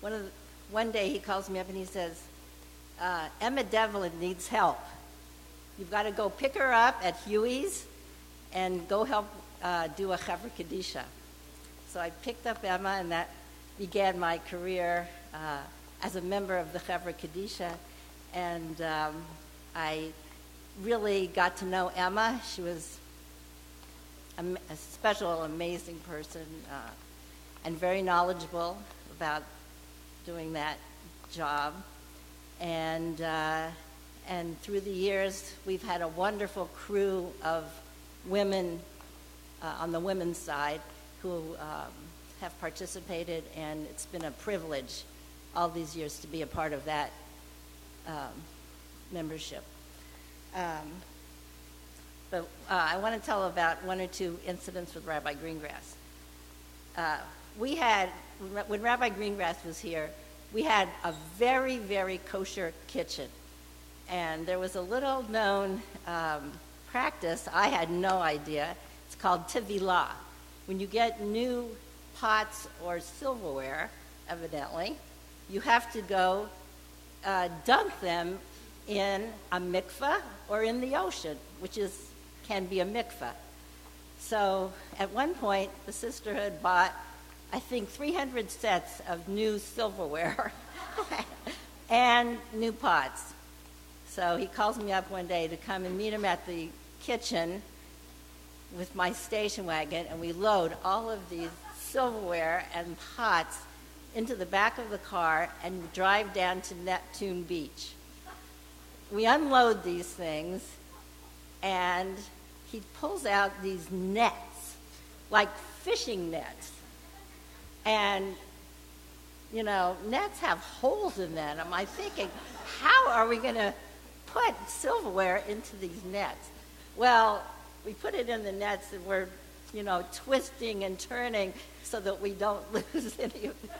one day he calls me up and he says, "Emma Devlin needs help. You've got to go pick her up at Huey's and go help do a Chevra Kadisha." So I picked up Emma, and that began my career as a member of the Chevra Kadisha. And I really got to know Emma. She was a special, amazing person, and very knowledgeable about doing that job. And through the years, we've had a wonderful crew of women on the women's side who have participated, and it's been a privilege all these years to be a part of that membership. But I want to tell about one or two incidents with Rabbi Greengrass. When Rabbi Greengrass was here, we had a very, very kosher kitchen. And there was a little known practice, I had no idea. It's called tevilah. When you get new pots or silverware, evidently, you have to go dunk them in a mikveh or in the ocean, which can be a mikveh. So at one point, the sisterhood bought, I think, 300 sets of new silverware and new pots. So he calls me up one day to come and meet him at the kitchen with my station wagon, and we load all of these silverware and pots into the back of the car and drive down to Neptune Beach. We unload these things, and he pulls out these nets, like fishing nets. And, nets have holes in them. I'm thinking, how are we going to put silverware into these nets. Well, we put it in the nets and we're, twisting and turning so that we don't lose any of this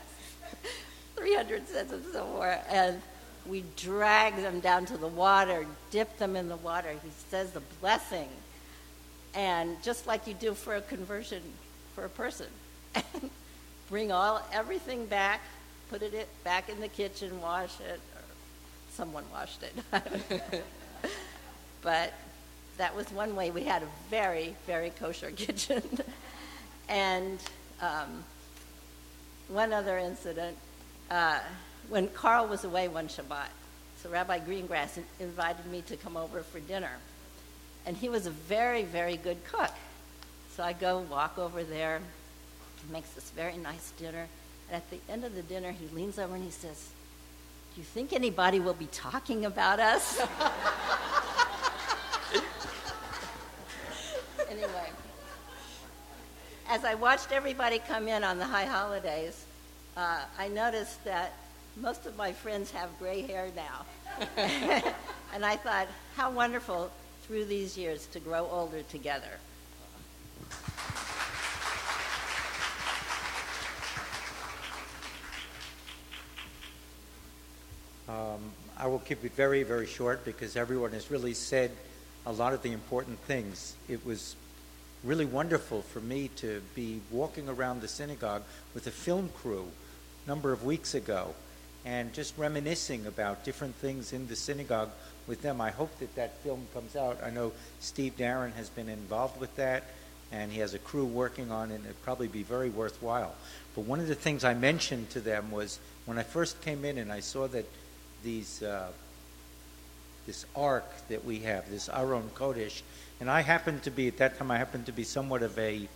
300 cents of silverware. And we drag them down to the water, dip them in the water. He says the blessing. And just like you do for a conversion for a person. And bring everything back, put it back in the kitchen, wash it. Or someone washed it. But that was one way. We had a very, very kosher kitchen. And one other incident, when Carl was away one Shabbat, so Rabbi Greengrass invited me to come over for dinner. And he was a very, very good cook. So I go walk over there. He makes this very nice dinner. And at the end of the dinner, he leans over and he says, "Do you think anybody will be talking about us?" Anyway, as I watched everybody come in on the high holidays, I noticed that most of my friends have gray hair now. And I thought, how wonderful through these years to grow older together. I will keep it very, very short because everyone has really said a lot of the important things. It was really wonderful for me to be walking around the synagogue with a film crew a number of weeks ago and just reminiscing about different things in the synagogue with them. I hope that film comes out. I know Steve Darren has been involved with that, and he has a crew working on it, and it'll probably be very worthwhile. But one of the things I mentioned to them was when I first came in and I saw that this ark that we have, this Aron Kodesh, and I happened to be, at that time, I happened to be somewhat of a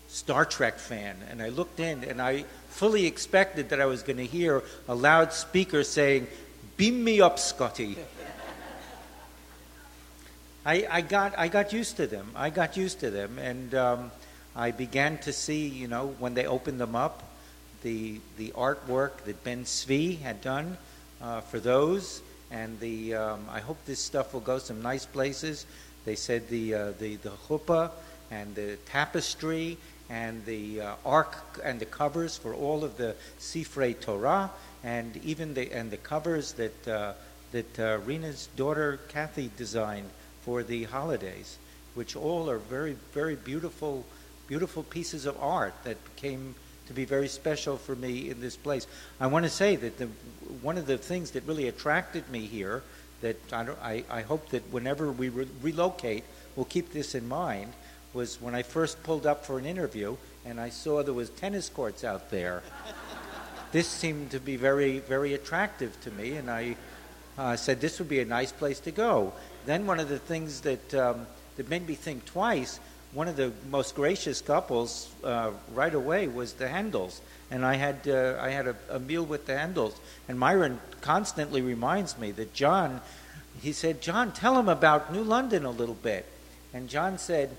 Star Trek fan, and I looked in and I fully expected that I was going to hear a loudspeaker saying, "Beam me up, Scotty." I got used to them. I got used to them, and I began to see, when they opened them up, the artwork that Ben Zvi had done for those, and I hope this stuff will go some nice places. They said the chuppah and the tapestry and the ark and the covers for all of the Sifrei Torah, and even the covers that Rena's daughter Kathy designed for the holidays, which all are very, very beautiful pieces of art that came to be very special for me in this place. I want to say that one of the things that really attracted me here, that I hope that whenever we relocate, we'll keep this in mind, was when I first pulled up for an interview and I saw there was tennis courts out there. This seemed to be very, very attractive to me, and I said this would be a nice place to go. Then one of the things that made me think twice, one of the most gracious couples right away was the Hendels, and I had a meal with the Hendels. And Myron constantly reminds me that John, he said, "John, tell him about New London a little bit." And John said,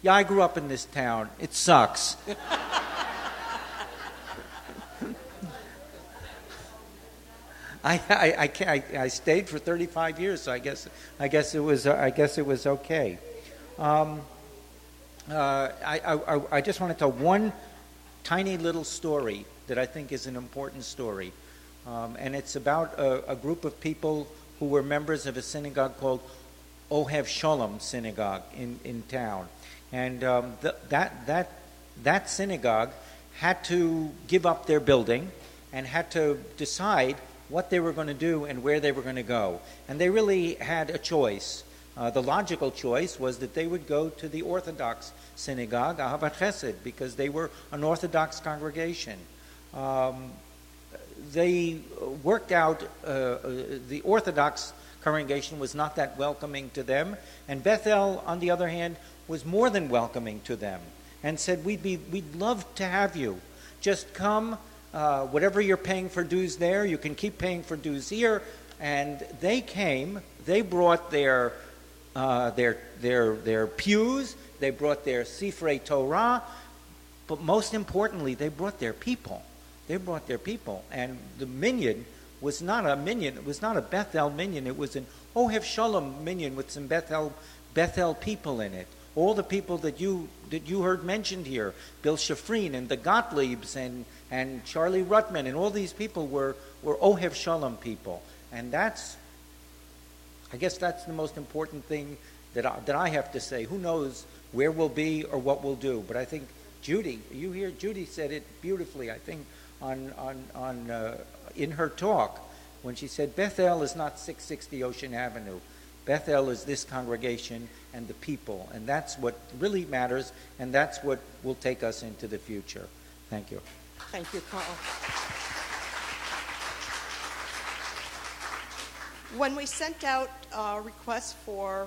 "Yeah, I grew up in this town. It sucks." I stayed for 35 years, so I guess it was okay. I just want to tell one tiny little story that I think is an important story, and it's about a group of people who were members of a synagogue called Ohev Shalom Synagogue in town, and that synagogue had to give up their building and had to decide what they were going to do and where they were going to go. And they really had a choice. The logical choice was that they would go to the Orthodox synagogue, Ahavat Chesed, because they were an Orthodox congregation. They worked out, the Orthodox congregation was not that welcoming to them, and Bethel, on the other hand, was more than welcoming to them, and said, we'd love to have you. Just come. Whatever you're paying for dues there, you can keep paying for dues here. And they came. They brought their pews. They brought their Sifrei Torah. But most importantly, they brought their people. They brought their people. And the minyan was not a minyan. It was not a Bethel minyan. It was an Ohev Shalom minyan with some Bethel people in it. All the people that you heard mentioned here, Bill Shafrin and the Gottliebs and Charlie Ruttman and all these people were Ohev Shalom people. And I guess that's the most important thing that I have to say. Who knows where we'll be or what we'll do? But I think Judy, you hear Judy said it beautifully. I think in her talk when she said Bethel is not 660 Ocean Avenue. Bethel is this congregation and the people, and that's what really matters, and that's what will take us into the future. Thank you. Thank you, Carl. When we sent out requests for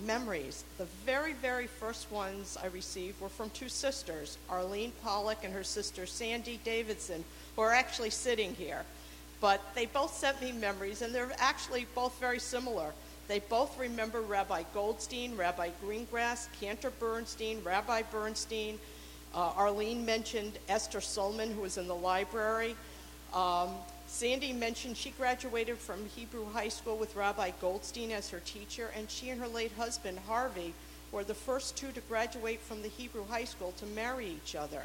memories, the very, very first ones I received were from two sisters, Arlene Pollock and her sister Sandy Davidson, who are actually sitting here. But they both sent me memories, and they're actually both very similar. They both remember Rabbi Goldstein, Rabbi Greengrass, Cantor Bernstein, Rabbi Bernstein. Arlene mentioned Esther Solman, who was in the library. Sandy mentioned she graduated from Hebrew High School with Rabbi Goldstein as her teacher, and she and her late husband, Harvey, were the first two to graduate from the Hebrew High School to marry each other.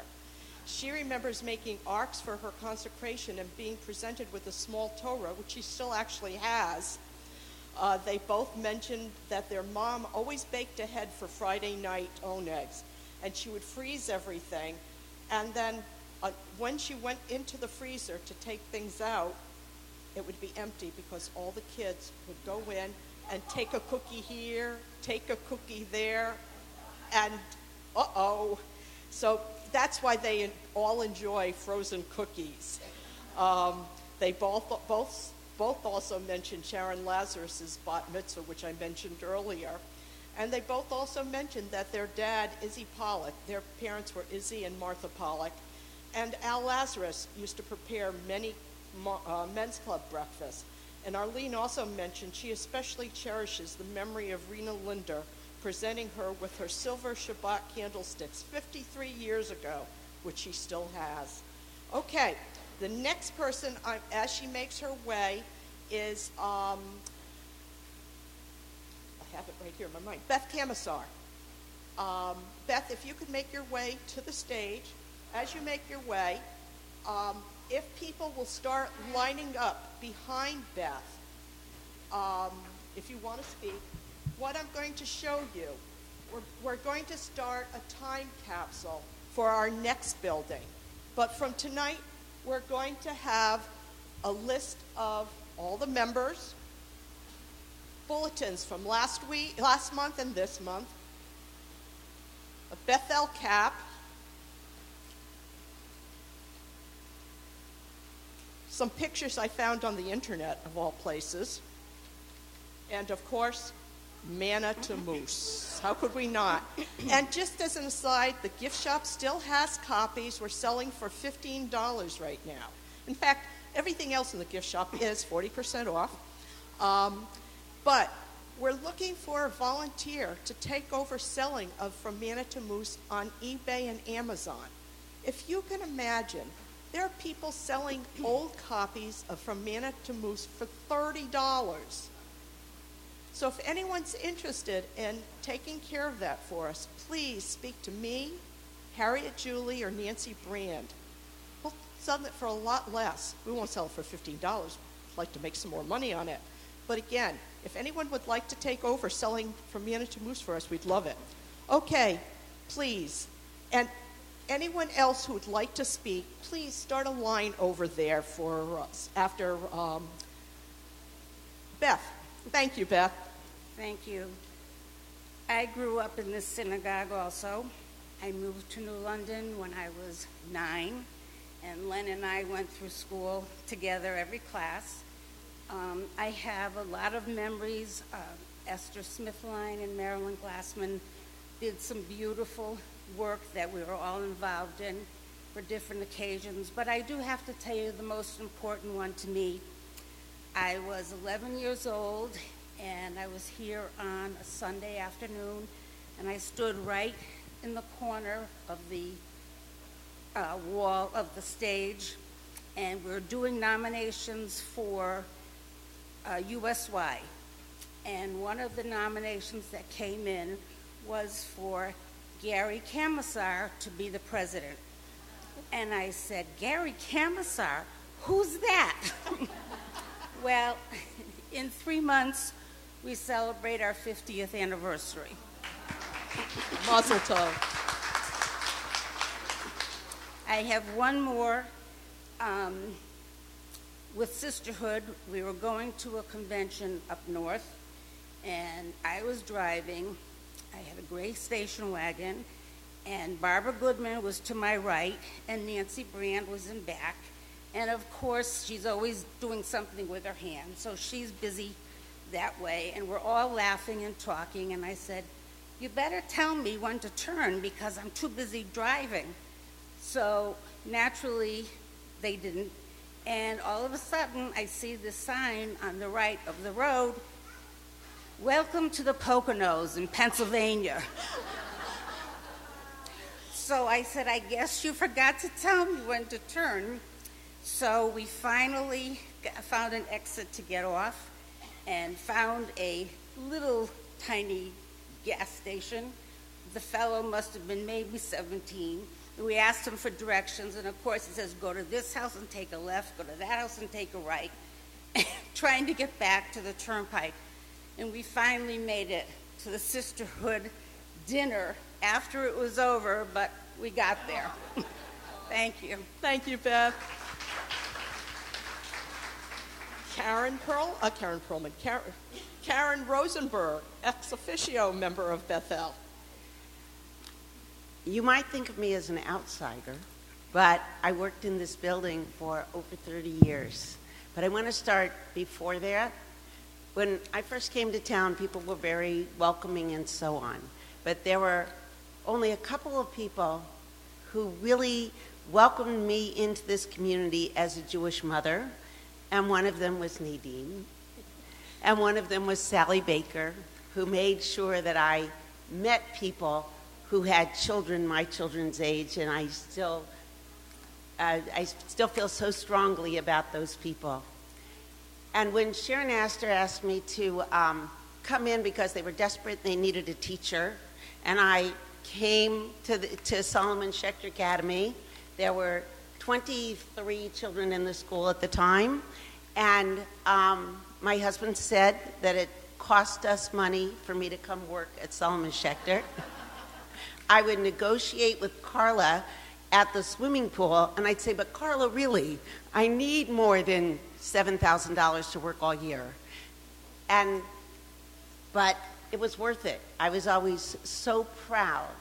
She remembers making arks for her consecration and being presented with a small Torah, which she still actually has. They both mentioned that their mom always baked ahead for Friday night onegs, and she would freeze everything. And then when she went into the freezer to take things out, it would be empty because all the kids would go in and take a cookie here, take a cookie there, and So that's why they all enjoy frozen cookies. They both also mentioned Sharon Lazarus's bat mitzvah, which I mentioned earlier. And they both also mentioned that their dad, Izzy Pollock, their parents were Izzy and Martha Pollock, and Al Lazarus used to prepare many men's club breakfasts. And Arlene also mentioned she especially cherishes the memory of Rena Linder presenting her with her silver Shabbat candlesticks 53 years ago, which she still has. Okay, the next person, as she makes her way, is, I have it right here in my mind, Beth Camisar. Beth, if you could make your way to the stage. As you make your way, if people will start lining up behind Beth, if you want to speak, what I'm going to show you, we're going to start a time capsule for our next building. But from tonight, we're going to have a list of all the members, bulletins from last month and this month, a Bethel cap, some pictures I found on the internet of all places, and of course, manna to moose. How could we not? And just as an aside, the gift shop still has copies. We're selling for $15 right now. In fact, everything else in the gift shop is 40% off. But we're looking for a volunteer to take over selling of From Manna to Moose on eBay and Amazon. If you can imagine, there are people selling old copies of From Manna to Moose for $30. So if anyone's interested in taking care of that for us, please speak to me, Harriet Julie, or Nancy Brand. We'll sell it for a lot less. We won't sell it for $15. We'd like to make some more money on it. But again, if anyone would like to take over selling From Manna to Moose for us, we'd love it. Okay, please. And anyone else who would like to speak, please start a line over there for us after Beth. Thank you, Beth. Thank you. I grew up in this synagogue also. I moved to New London when I was 9, and Len and I went through school together, every class. I have a lot of memories. Esther Smithline and Marilyn Glassman did some beautiful work that we were all involved in for different occasions. But I do have to tell you the most important one to me. I was 11 years old, and I was here on a Sunday afternoon, and I stood right in the corner of the wall of the stage, and we were doing nominations for USY. and one of the nominations that came in was for Gary Camisar to be the president. And I said, Gary Camisar, who's that? Well, in 3 months, we celebrate our 50th anniversary. Mazel tov. I have one more. With Sisterhood, we were going to a convention up north, and I was driving. I had a gray station wagon, and Barbara Goodman was to my right, and Nancy Brand was in back. And of course, she's always doing something with her hand, so she's busy that way. And we're all laughing and talking, and I said, you better tell me when to turn because I'm too busy driving. So naturally, they didn't. And all of a sudden, I see this sign on the right of the road, "Welcome to the Poconos in Pennsylvania." So I said, I guess you forgot to tell me when to turn. So we finally found an exit to get off and found a little tiny gas station. The fellow must have been maybe 17. We asked him for directions, and of course he says, go to this house and take a left, go to that house and take a right, trying to get back to the turnpike. And we finally made it to the Sisterhood dinner after it was over, but we got there. Thank you. Thank you, Beth. Karen Rosenberg, ex officio member of Bethel. You might think of me as an outsider, but I worked in this building for over 30 years. But I want to start before that. When I first came to town, people were very welcoming and so on. But there were only a couple of people who really welcomed me into this community as a Jewish mother, and one of them was Nadine, and one of them was Sally Baker, who made sure that I met people who had children my children's age, and I still feel so strongly about those people. And when Sharon Astor asked me to come in because they were desperate, they needed a teacher, and I came to Solomon Schechter Academy. There were 23 children in the school at the time, and my husband said that it cost us money for me to come work at Solomon Schechter. I would negotiate with Carla at the swimming pool, and I'd say, but Carla, really, I need more than $7,000 to work all year. But it was worth it. I was always so proud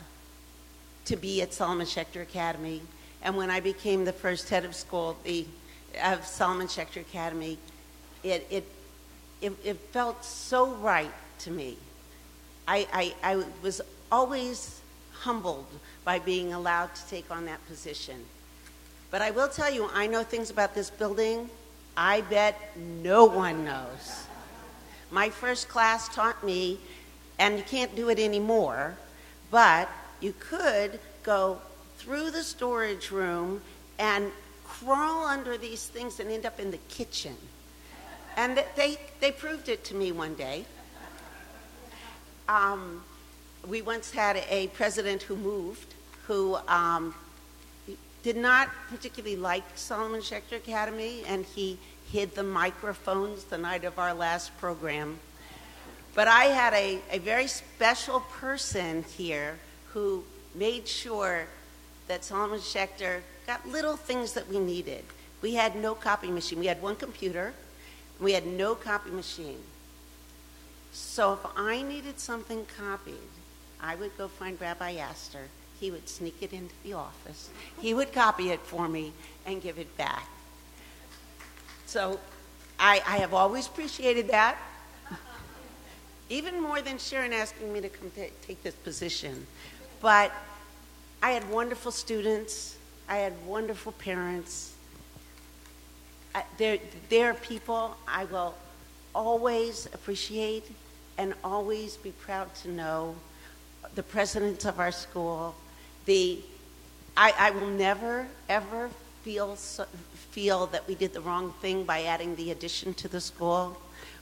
to be at Solomon Schechter Academy, and when I became the first head of school of Solomon Schechter Academy, it felt so right to me. I was always humbled by being allowed to take on that position. But I will tell you, I know things about this building I bet no one knows. My first class taught me, and you can't do it anymore, but you could go through the storage room and crawl under these things and end up in the kitchen. And they proved it to me one day. We once had a president who moved, who did not particularly like Solomon Schechter Academy, and he hid the microphones the night of our last program. But I had a very special person here who made sure that Solomon Schechter got little things that we needed. We had no copy machine. We had one computer. We had no copy machine. So if I needed something copied, I would go find Rabbi Astor. He would sneak it into the office. He would copy it for me and give it back. So I have always appreciated that, even more than Sharon asking me to come take this position. But I had wonderful students. I had wonderful parents. There are people I will always appreciate and always be proud to know. The presidents of our school. I will never, ever feel that we did the wrong thing by adding the addition to the school.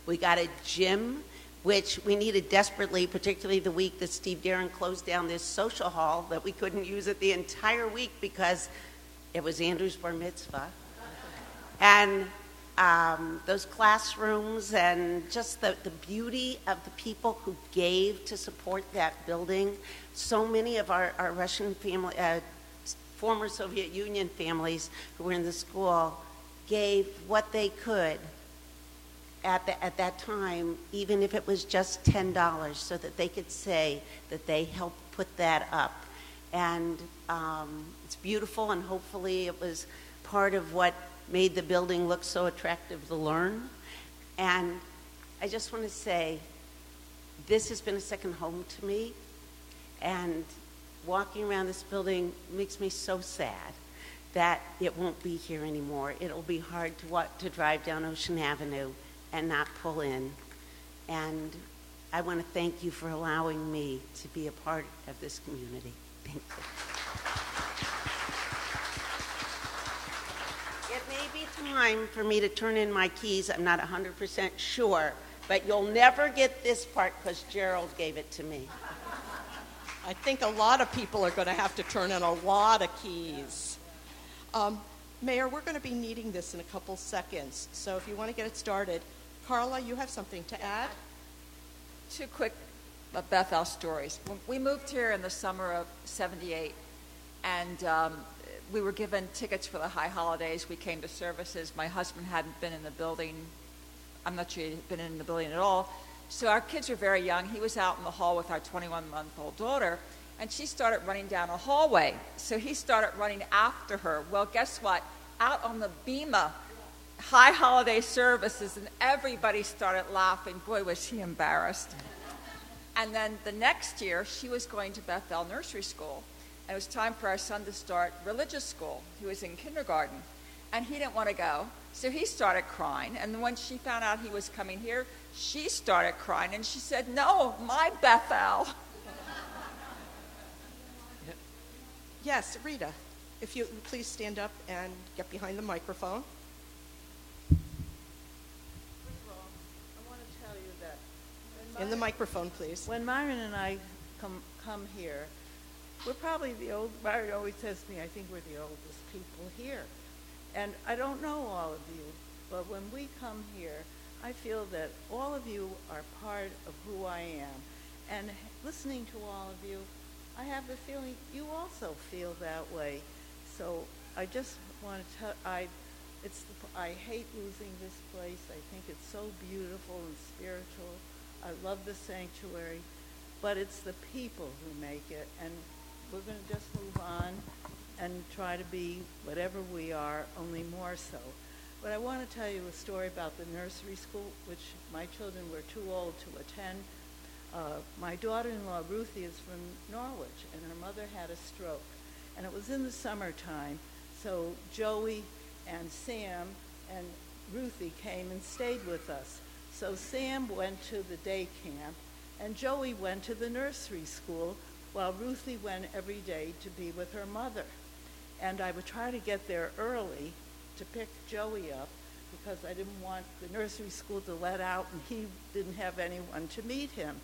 We got a gym which we needed desperately, particularly the week that Steve Darren closed down this social hall that we couldn't use it the entire week because it was Andrew's bar mitzvah. And those classrooms and just the beauty of the people who gave to support that building. So many of our Russian family, former Soviet Union families who were in the school gave what they could at that time, even if it was just $10, so that they could say that they helped put that up. And it's beautiful, and hopefully it was part of what made the building look so attractive to learn. And I just want to say, this has been a second home to me, and walking around this building makes me so sad that it won't be here anymore. It'll be hard to drive down Ocean Avenue and not pull in. And I want to thank you for allowing me to be a part of this community. Thank you. It may be time for me to turn in my keys. I'm not 100% sure, but you'll never get this part because Gerald gave it to me. I think a lot of people are going to have to turn in a lot of keys. Mayor, we're going to be needing this in a couple seconds, so if you want to get it started. Carla, you have something to add? Two quick Bethel stories. We moved here in the summer of '78, and we were given tickets for the high holidays. We came to services. My husband hadn't been in the building. I'm not sure he'd been in the building at all. So our kids were very young. He was out in the hall with our 21-month-old daughter, and she started running down a hallway. So he started running after her. Well, guess what? Out on the Bema high holiday services, and everybody started laughing. Boy, was he embarrassed. And then the next year, she was going to Bethel Nursery School. And it was time for our son to start religious school. He was in kindergarten, and he didn't want to go. So he started crying. And when she found out he was coming here, she started crying, and she said, "No, my Bethel." Yes, Rita, if you please stand up and get behind the microphone. I want to tell you that In the microphone, please. when Myron and I come here, we're probably Myron always says to me, I think we're the oldest people here. And I don't know all of you, but when we come here, I feel that all of you are part of who I am. And listening to all of you, I have the feeling you also feel that way. So I just want to tell, I hate losing this place. I think it's so beautiful and spiritual. I love the sanctuary, but it's the people who make it. And we're going to just move on and try to be whatever we are, only more so. But I want to tell you a story about the nursery school, which my children were too old to attend. My daughter-in-law, Ruthie, is from Norwich, and her mother had a stroke. And it was in the summertime, so Joey and Sam and Ruthie came and stayed with us. So Sam went to the day camp, and Joey went to the nursery school, while Ruthie went every day to be with her mother. And I would try to get there early to pick Joey up because I didn't want the nursery school to let out and he didn't have anyone to meet him.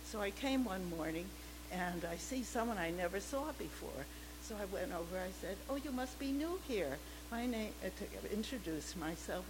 So I came one morning and I see someone I never saw before. So I went over, I said, "Oh, you must be new here." My name, to introduce myself.